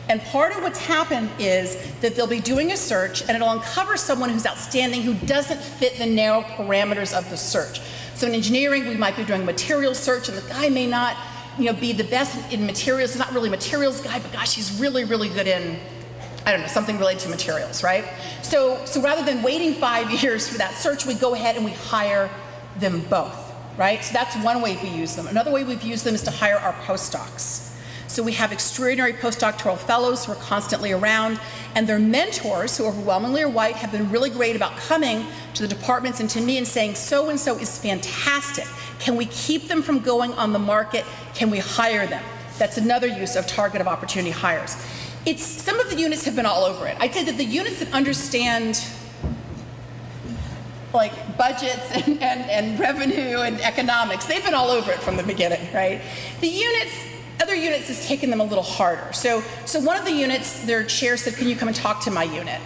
And part of what's happened is that they'll be doing a search and it'll uncover someone who's outstanding who doesn't fit the narrow parameters of the search. So in engineering, we might be doing a materials search and the guy may not be the best in materials. He's not really a materials guy, but gosh, he's really, really good in, I don't know, something related to materials, right? So rather than waiting 5 years for that search, we go ahead and we hire them both, right? So that's one way we use them. Another way we've used them is to hire our postdocs. So we have extraordinary postdoctoral fellows who are constantly around, and their mentors, who overwhelmingly are white, have been really great about coming to the departments and to me and saying, so-and-so is fantastic. Can we keep them from going on the market? Can we hire them? That's another use of target of opportunity hires. Some of the units have been all over it. I'd say that the units that understand like budgets and revenue and economics, they've been all over it from the beginning, right? Other units has taken them a little harder. So one of the units, their chair said, can you come and talk to my unit?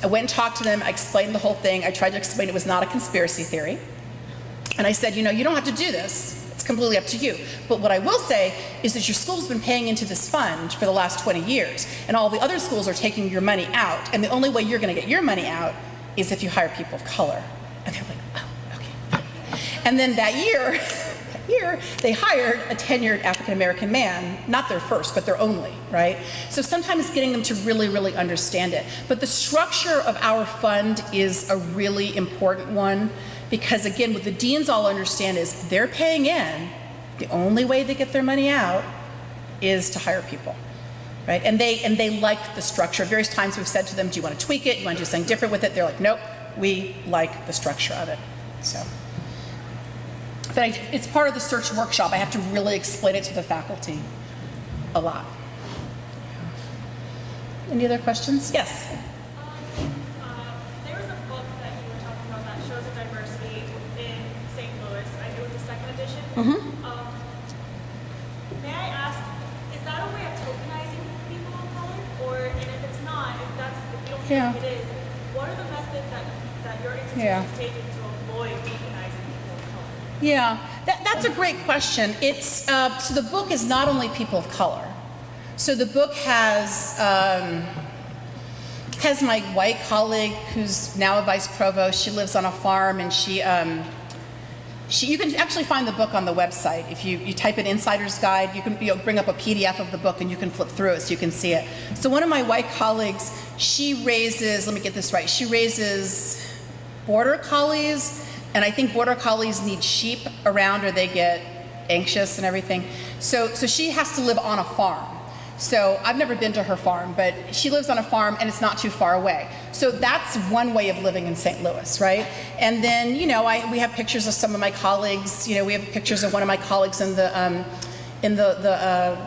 I went and talked to them, I explained the whole thing, I tried to explain it was not a conspiracy theory. And I said, you don't have to do this, it's completely up to you. But what I will say is that your school's been paying into this fund for the last 20 years, and all the other schools are taking your money out, and the only way you're gonna get your money out is if you hire people of color. And they're like, oh, okay. And then that year, they hired a tenured African-American man, not their first, but their only, right? So sometimes getting them to really, really understand it. But the structure of our fund is a really important one because, again, what the deans all understand is they're paying in. The only way they get their money out is to hire people, right? And they like the structure. Various times we've said to them, do you want to tweak it? You want to do something different with it? They're like, nope, we like the structure of it, so. But it's part of the search workshop. I have to really explain it to the faculty a lot. Any other questions? Yes? There was a book that you were talking about that shows the diversity in St. Louis. I think it was the second edition. May I ask, is that a way of tokenizing people of color? And if it's not, if you don't think it is, what are the methods that your institution is taking to avoid tokenizing people of color? Yeah, that's a great question. So the book is not only people of color. So the book has my white colleague who's now a vice provost. She lives on a farm, and you can actually find the book on the website. If you type in Insider's Guide, you can bring up a PDF of the book and you can flip through it so you can see it. So one of my white colleagues, she raises, let me get this right, she raises border collies. And I think border collies need sheep around or they get anxious and everything. So she has to live on a farm. So I've never been to her farm, but she lives on a farm and it's not too far away. So that's one way of living in St. Louis, right? And then, we have pictures of some of my colleagues. We have pictures of one of my colleagues in the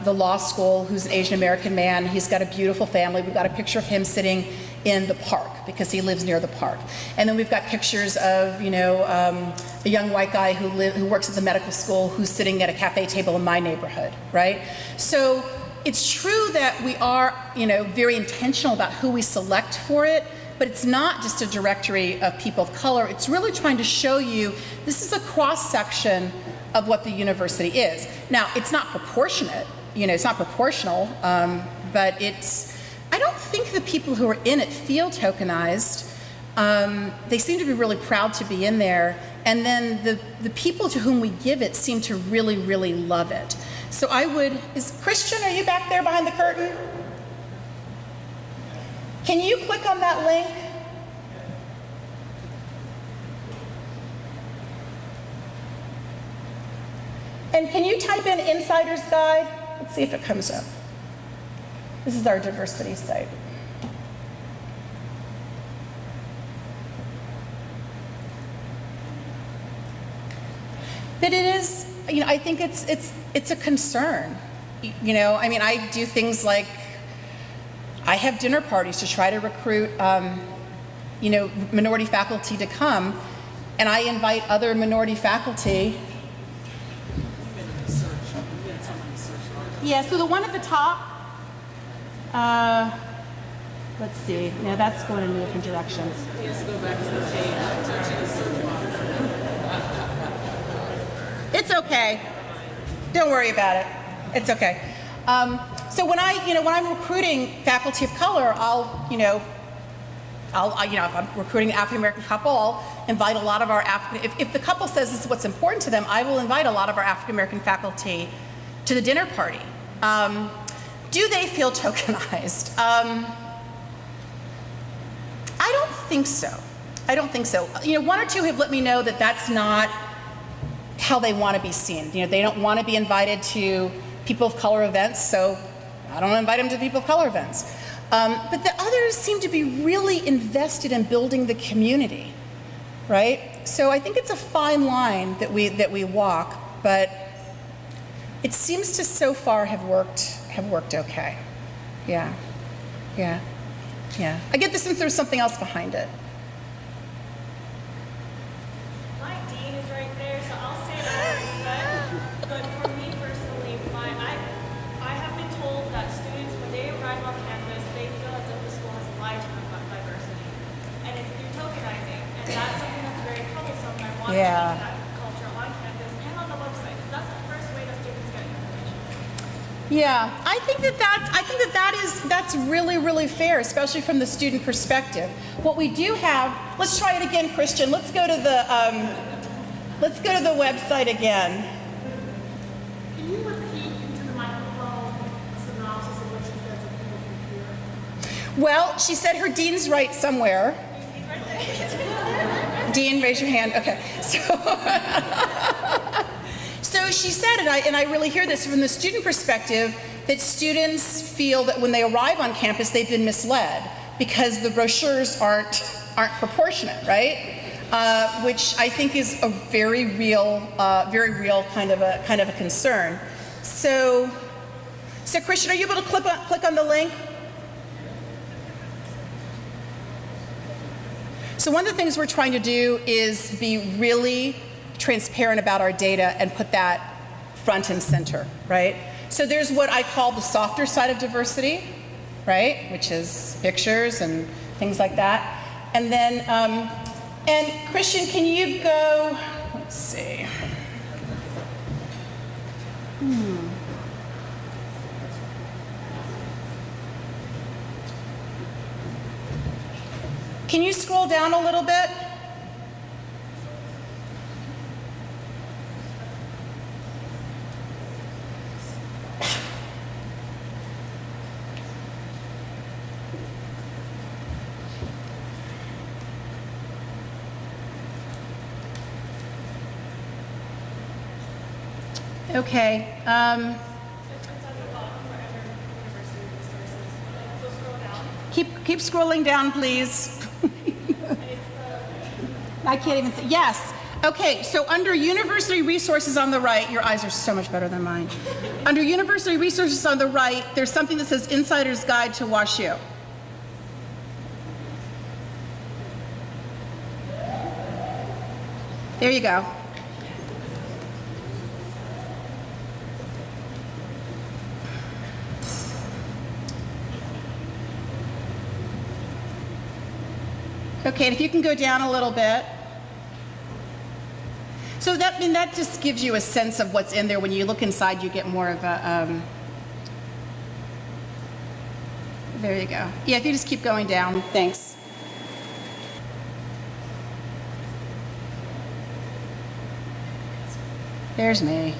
law school who's an Asian American man. He's got a beautiful family. We've got a picture of him sitting in the park because he lives near the park. And then we've got pictures of, a young white guy who works at the medical school who's sitting at a cafe table in my neighborhood, right? So it's true that we are, very intentional about who we select for it, but it's not just a directory of people of color. It's really trying to show you this is a cross-section of what the university is. Now, it's not proportionate, it's not proportional, but I don't think the people who are in it feel tokenized. They seem to be really proud to be in there. And then the people to whom we give it seem to really, really love it. So Christian, are you back there behind the curtain? Can you click on that link? And can you type in Insider's Guide? Let's see if it comes up. This is our diversity site. But it is, I think it's a concern. I do things like I have dinner parties to try to recruit, minority faculty to come, and I invite other minority faculty. Yeah, so the one at the top, let's see. No, that's going in a different direction. Yes, go back to the page. Touching the search box. It's okay. Don't worry about it. It's okay. So when I'm recruiting faculty of color, if I'm recruiting an African American couple, I'll invite a lot of our if the couple says this is what's important to them, I will invite a lot of our African American faculty to the dinner party. Do they feel tokenized? I don't think so. One or two have let me know that that's not how they want to be seen. They don't want to be invited to people of color events, so I don't invite them to people of color events. But the others seem to be really invested in building the community, right? So I think it's a fine line that we walk, but it seems to so far have worked okay. Yeah. I get the sense there's something else behind it. My dean is right there, so I'll say that respect. But for me personally, I have been told that students, when they arrive on campus, they feel as if the school has lied to them about diversity. And it's through tokenizing. And that's something that's very troublesome. I want to change that culture on campus and on the website. So that's the first way that students get information. Yeah, I think that's really, really fair, especially from the student perspective. What we do have, let's try it again, Christian. Let's go to the website again. Can you repeat into the microphone a synopsis of what she said so people can hear? Well, she said her dean's right somewhere. He's right there. Dean, raise your hand. Okay. So she said, and I really hear this from the student perspective, that students feel that when they arrive on campus, they've been misled because the brochures aren't proportionate, right? Which I think is a very real kind of a concern. So Christian, are you able to click on the link? So one of the things we're trying to do is be really transparent about our data and put that front and center, right? So there's what I call the softer side of diversity, right? Which is pictures and things like that. And then, and Christian, can you go, let's see. Can you scroll down a little bit? Okay. It's at the bottom wherever university resources. So scroll down. Keep scrolling down, please. I can't even see. Yes. Okay, so under university resources on the right, your eyes are so much better than mine. Under university resources on the right, there's something that says Insider's Guide to WashU. There you go. Okay, and if you can go down a little bit. So that just gives you a sense of what's in there. When you look inside, you get more of a, there you go. Yeah, if you just keep going down, thanks. There's me.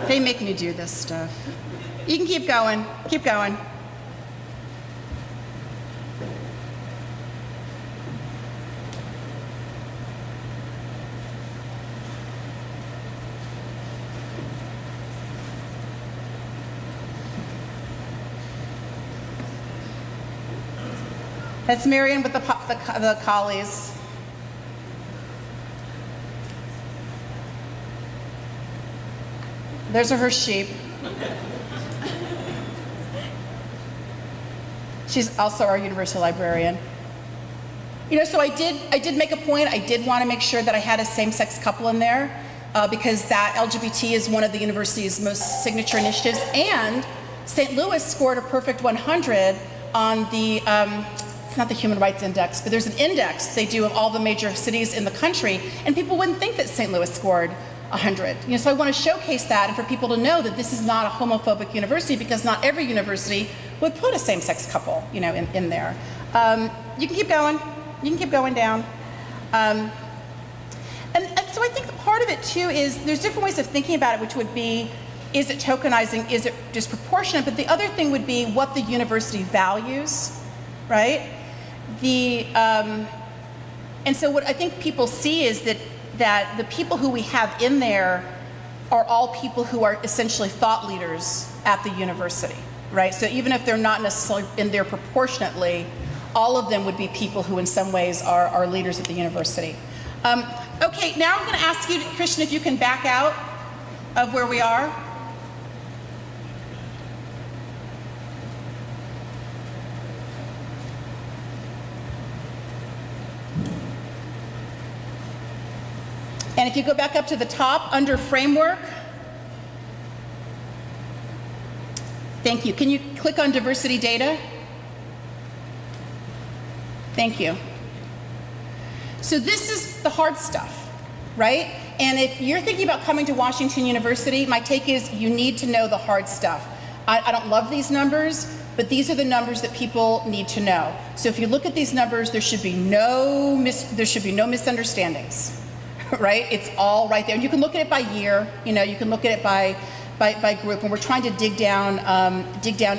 They make me do this stuff. You can keep going, keep going. That's Marion with the collies. Those are her sheep. She's also our university librarian. You know, so I did make a point. I did want to make sure that I had a same-sex couple in there because that LGBT is one of the university's most signature initiatives. And St. Louis scored a perfect 100 on the it's not the Human Rights Index, but there's an index they do of all the major cities in the country, and people wouldn't think that St. Louis scored 100. So I want to showcase that and for people to know that this is not a homophobic university, because not every university would put a same-sex couple, in there. You can keep going. You can keep going down. And so I think part of it too is there's different ways of thinking about it, which would be, is it tokenizing, is it disproportionate? But the other thing would be what the university values, right? And so what I think people see is that the people who we have in there are all people who are essentially thought leaders at the university, right? So even if they're not necessarily in there proportionately, all of them would be people who in some ways are leaders at the university. Okay, now I'm going to ask you, Christian, if you can back out of where we are. And if you go back up to the top, under framework, thank you. Can you click on diversity data? Thank you. So this is the hard stuff, right? And if you're thinking about coming to Washington University, my take is you need to know the hard stuff. I don't love these numbers, but these are the numbers that people need to know. So if you look at these numbers, there should be no misunderstandings. Right? It's all right there. And you can look at it by year, you can look at it by group, and we're trying to dig down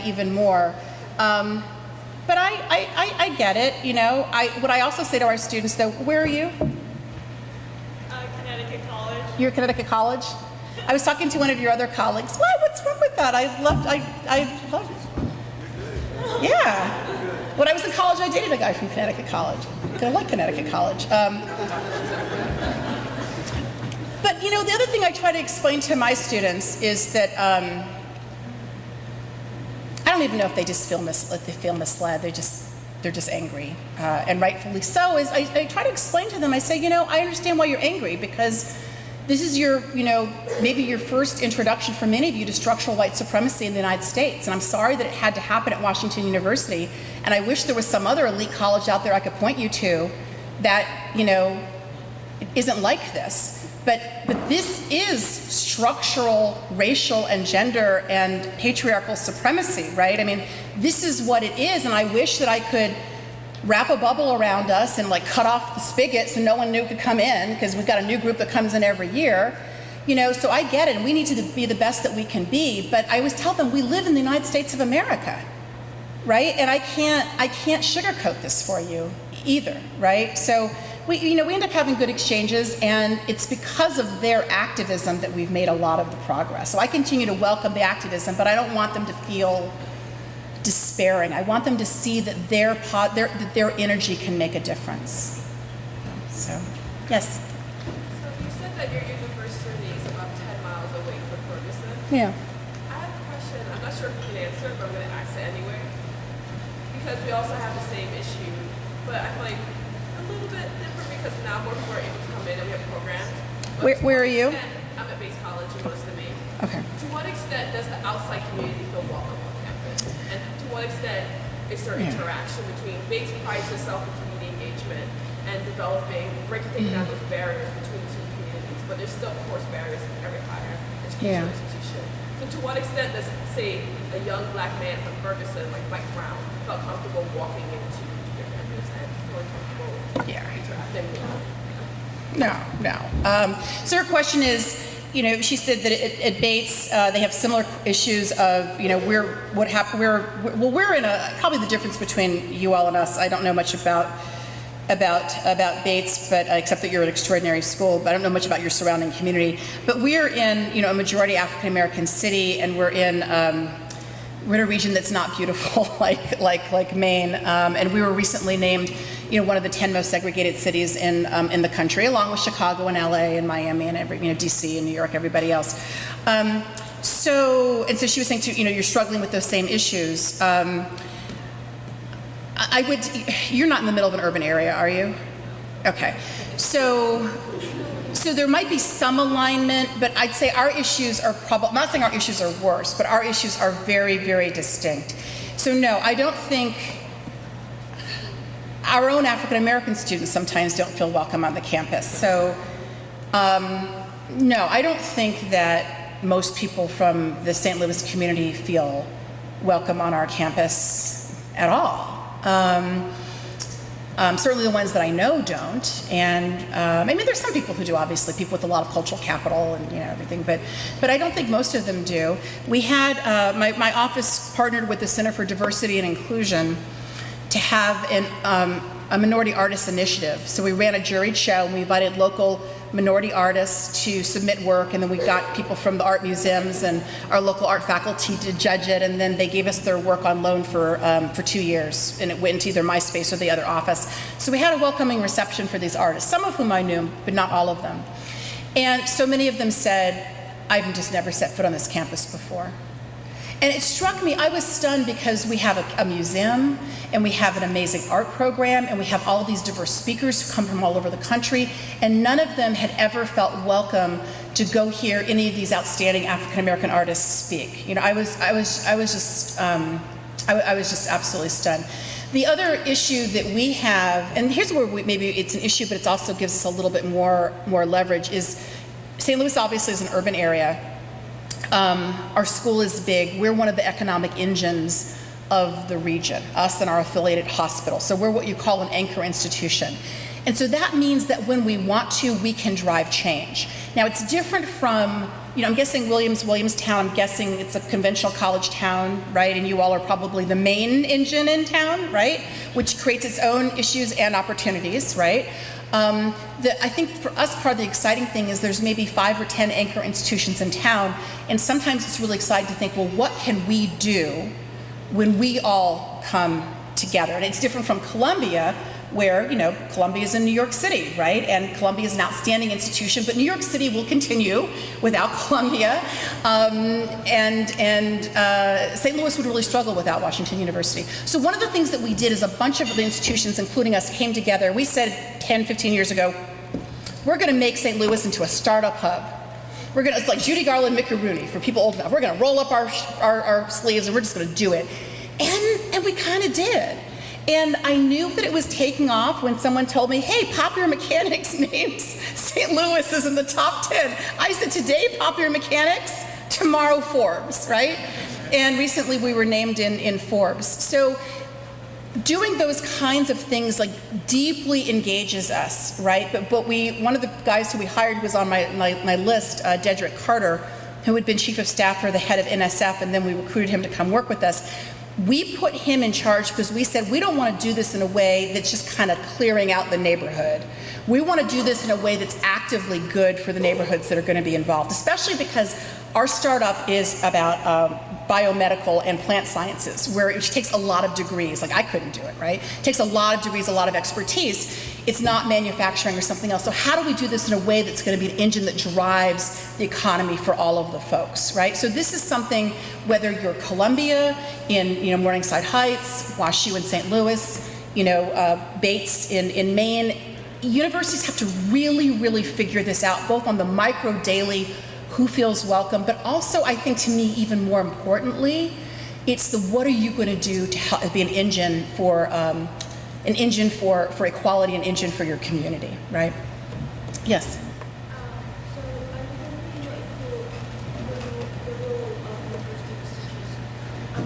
even more. But I get it, What I also say to our students, though, where are you? Connecticut College. You're at Connecticut College? I was talking to one of your other colleagues. What's wrong with that? I loved Yeah. When I was in college, I dated a guy from Connecticut College. I like Connecticut College. But the other thing I try to explain to my students is that I don't even know if they just feel misled. They're just angry, and rightfully so. Is I try to explain to them. I say, I understand why you're angry, because this is your, maybe your first introduction for many of you to structural white supremacy in the United States. And I'm sorry that it had to happen at Washington University. And I wish there was some other elite college out there I could point you to that, isn't like this. But this is structural racial and gender and patriarchal supremacy, right? I mean, this is what it is, and I wish that I could wrap a bubble around us and cut off the spigot so no one new could come in, because we've got a new group that comes in every year. So I get it, and we need to be the best that we can be, but I always tell them we live in the United States of America, right? And I can't sugarcoat this for you either, right? So we end up having good exchanges, and it's because of their activism that we've made a lot of the progress. So I continue to welcome the activism, but I don't want them to feel despairing. I want them to see that their energy can make a difference. So, yes? So you said that your university is about 10 miles away from Ferguson. Yeah. I have a question. I'm not sure if you can answer it, but I'm going to ask it anyway. Because we also have the same issue, but I feel like a little bit different, because now more people are able to come in and we have programs. Where are you? I'm at Bates College in West Maine. Okay. To what extent does the outside community feel welcome on campus? And to what extent is there interaction between Bates prides itself in community engagement and taking down those barriers between the two communities? But there's still, of course, barriers in every higher educational institution. So to what extent does, say, a young black man from Ferguson, like Mike Brown, felt comfortable walking into your campus and feeling comfortable interacting with them? No. So her question is, she said that at Bates they have similar issues of, we're in probably the difference between you all and us. I don't know much about Bates, but except that you're an extraordinary school, but I don't know much about your surrounding community. But we're in, a majority African American city, and we're in a region that's not beautiful like Maine. And we were recently named, one of the 10 most segregated cities in the country, along with Chicago and LA and Miami and DC and New York, everybody else. So she was saying too, you're struggling with those same issues. You're not in the middle of an urban area, are you? Okay. So there might be some alignment, but I'd say our issues are I'm not saying our issues are worse, but our issues are very, very distinct. So no, I don't think, our own African American students sometimes don't feel welcome on the campus. So, no, I don't think that most people from the St. Louis community feel welcome on our campus at all. Certainly the ones that I know don't, and I mean, there's some people who do, obviously, people with a lot of cultural capital and everything, but I don't think most of them do. We had, my office partnered with the Center for Diversity and Inclusion to have a minority artist initiative. So we ran a juried show, and we invited local minority artists to submit work, and then we got people from the art museums and our local art faculty to judge it, and then they gave us their work on loan for 2 years, and it went into either my space or the other office. So we had a welcoming reception for these artists, some of whom I knew, but not all of them. And so many of them said, I've just never set foot on this campus before. And it struck me, I was stunned because we have a museum, and we have an amazing art program, and we have all these diverse speakers who come from all over the country, and none of them had ever felt welcome to go hear any of these outstanding African American artists speak. I was just absolutely stunned. The other issue that we have, and here's where maybe it's an issue, but it also gives us a little bit more leverage, is St. Louis obviously is an urban area. Our school is big. We're one of the economic engines of the region, us and our affiliated hospital. So we're what you call an anchor institution. And so that means that when we want to, we can drive change. Now it's different from, I'm guessing Williamstown, I'm guessing it's a conventional college town, right? And you all are probably the main engine in town, right? Which creates its own issues and opportunities, right? I think for us, part of the exciting thing is there's maybe 5 or 10 anchor institutions in town, and sometimes it's really exciting to think, well, what can we do when we all come together? And it's different from Columbia, where, Columbia is in New York City, right? And Columbia is an outstanding institution, but New York City will continue without Columbia. And St. Louis would really struggle without Washington University. So one of the things that we did is a bunch of the institutions, including us, came together. We said 10, 15 years ago, we're gonna make St. Louis into a startup hub. It's like Judy Garland, Mickey Rooney, for people old enough. We're gonna roll up our sleeves and we're just gonna do it. And we kind of did. And I knew that it was taking off when someone told me, hey, Popular Mechanics names St. Louis is in the top 10. I said, today Popular Mechanics, tomorrow Forbes, right? And recently we were named in Forbes. So doing those kinds of things deeply engages us, right? But one of the guys who we hired was on my list, Dedrick Carter, who had been chief of staff for the head of NSF, and then we recruited him to come work with us. We put him in charge because we said we don't want to do this in a way that's just kind of clearing out the neighborhood. We want to do this in a way that's actively good for the neighborhoods that are going to be involved, especially because our startup is about biomedical and plant sciences, where it takes a lot of degrees. I couldn't do it, right? It takes a lot of degrees, a lot of expertise. It's not manufacturing or something else. So how do we do this in a way that's going to be an engine that drives the economy for all of the folks, right? So this is something, whether you're Columbia in Morningside Heights, WashU in St. Louis, Bates in Maine, universities have to really, really figure this out, both on the micro daily, who feels welcome, but also, I think, to me, even more importantly, it's the what are you going to do to help be an engine for equality, an engine for your community, right? Yes.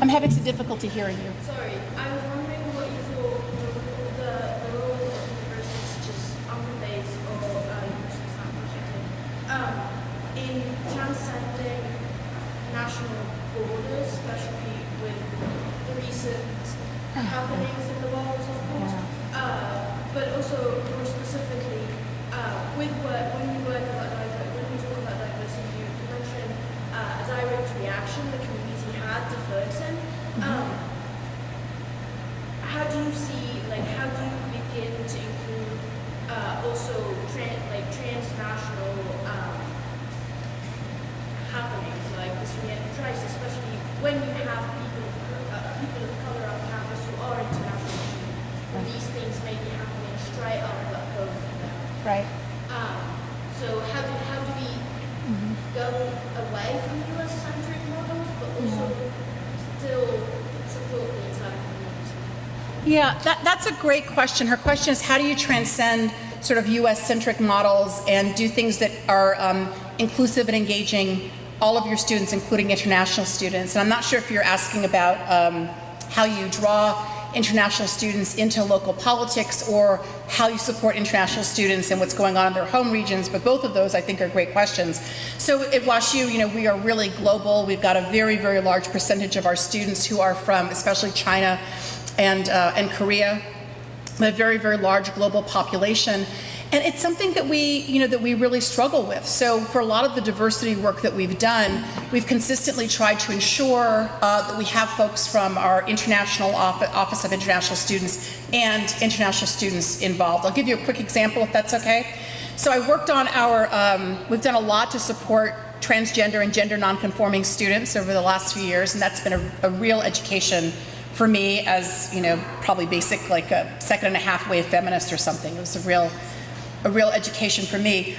I'm having some difficulty hearing you. Sorry, I was wondering what you thought the role of universities, such as Underrepresented or universities not projected, in transcending national borders, especially with the recent happenings in the world, of course, but also more specifically when we talk about diversity, you mentioned a direct reaction the community had to Ferguson. How do you see, how do you begin to include also transnational happenings like this crisis, especially when you have people of color on campus who are international, where these things may be happening straight up at home for them. Right. So how do we go away from US-centric models, but also still support the entire community? Yeah, that's a great question. Her question is, how do you transcend sort of US-centric models and do things that are inclusive and engaging all of your students, including international students? And I'm not sure if you're asking about how you draw international students into local politics or how you support international students and what's going on in their home regions, but both of those I think are great questions. So at WashU, we are really global. We've got a very, very large percentage of our students who are from especially China and Korea, a very, very large global population. And it's something that we really struggle with. So for a lot of the diversity work that we've done, we've consistently tried to ensure that we have folks from our international Office of International Students and international students involved. I'll give you a quick example if that's okay. So I worked on we've done a lot to support transgender and gender nonconforming students over the last few years, and that's been a real education for me as, probably basic, like a second and a half wave feminist or something. It was a real education for me.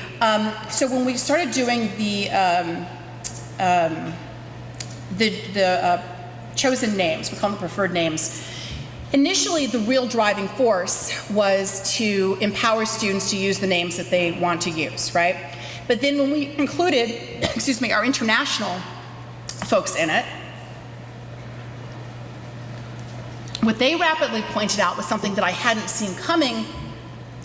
So when we started doing the chosen names, we call them preferred names, initially the real driving force was to empower students to use the names that they want to use, right? But then when we included, our international folks in it, what they rapidly pointed out was something that I hadn't seen coming,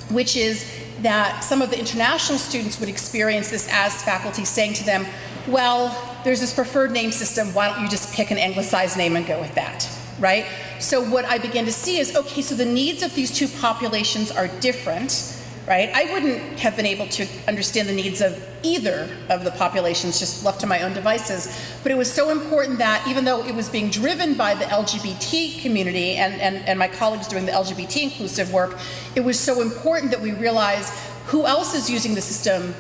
which is that some of the international students would experience this as faculty saying to them, well, there's this preferred name system, why don't you just pick an anglicized name and go with that, right? So what I began to see is, okay, so the needs of these two populations are different, right? I wouldn't have been able to understand the needs of either of the populations just left to my own devices, but it was so important that even though it was being driven by the LGBT community and my colleagues doing the LGBT inclusive work, it was so important that we realize who else is using the system.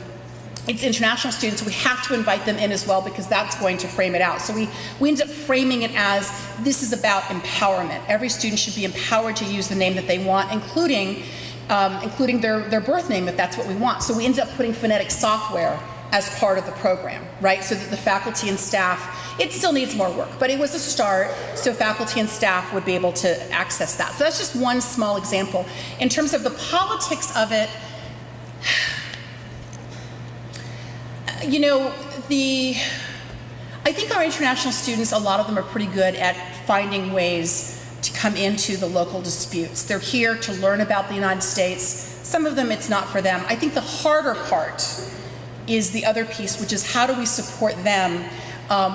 It's international students. We have to invite them in as well because that's going to frame it out. So we ended up framing it as this is about empowerment. Every student should be empowered to use the name that they want, including their birth name if that's what we want. So we ended up putting phonetic software as part of the program, right? So that the faculty and staff, it still needs more work, but it was a start so faculty and staff would be able to access that. So that's just one small example. In terms of the politics of it, I think our international students, a lot of them are pretty good at finding ways to come into the local disputes. They're here to learn about the United States. Some of them, it's not for them. I think the harder part is the other piece, which is how do we support them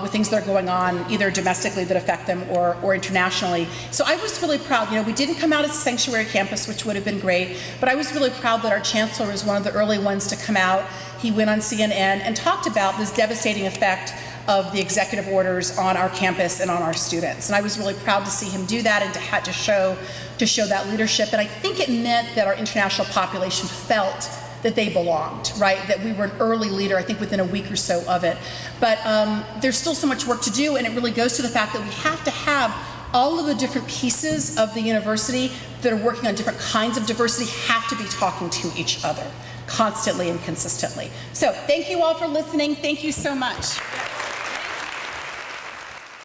with things that are going on, either domestically that affect them or internationally. So I was really proud. We didn't come out as a sanctuary campus, which would have been great, but I was really proud that our chancellor was one of the early ones to come out. He went on CNN and talked about this devastating effect of the executive orders on our campus and on our students. And I was really proud to see him do that and to show that leadership. And I think it meant that our international population felt that they belonged, right? That we were an early leader, I think within a week or so of it. But there's still so much work to do, and it really goes to the fact that we have to have all of the different pieces of the university that are working on different kinds of diversity have to be talking to each other constantly and consistently. So thank you all for listening. Thank you so much.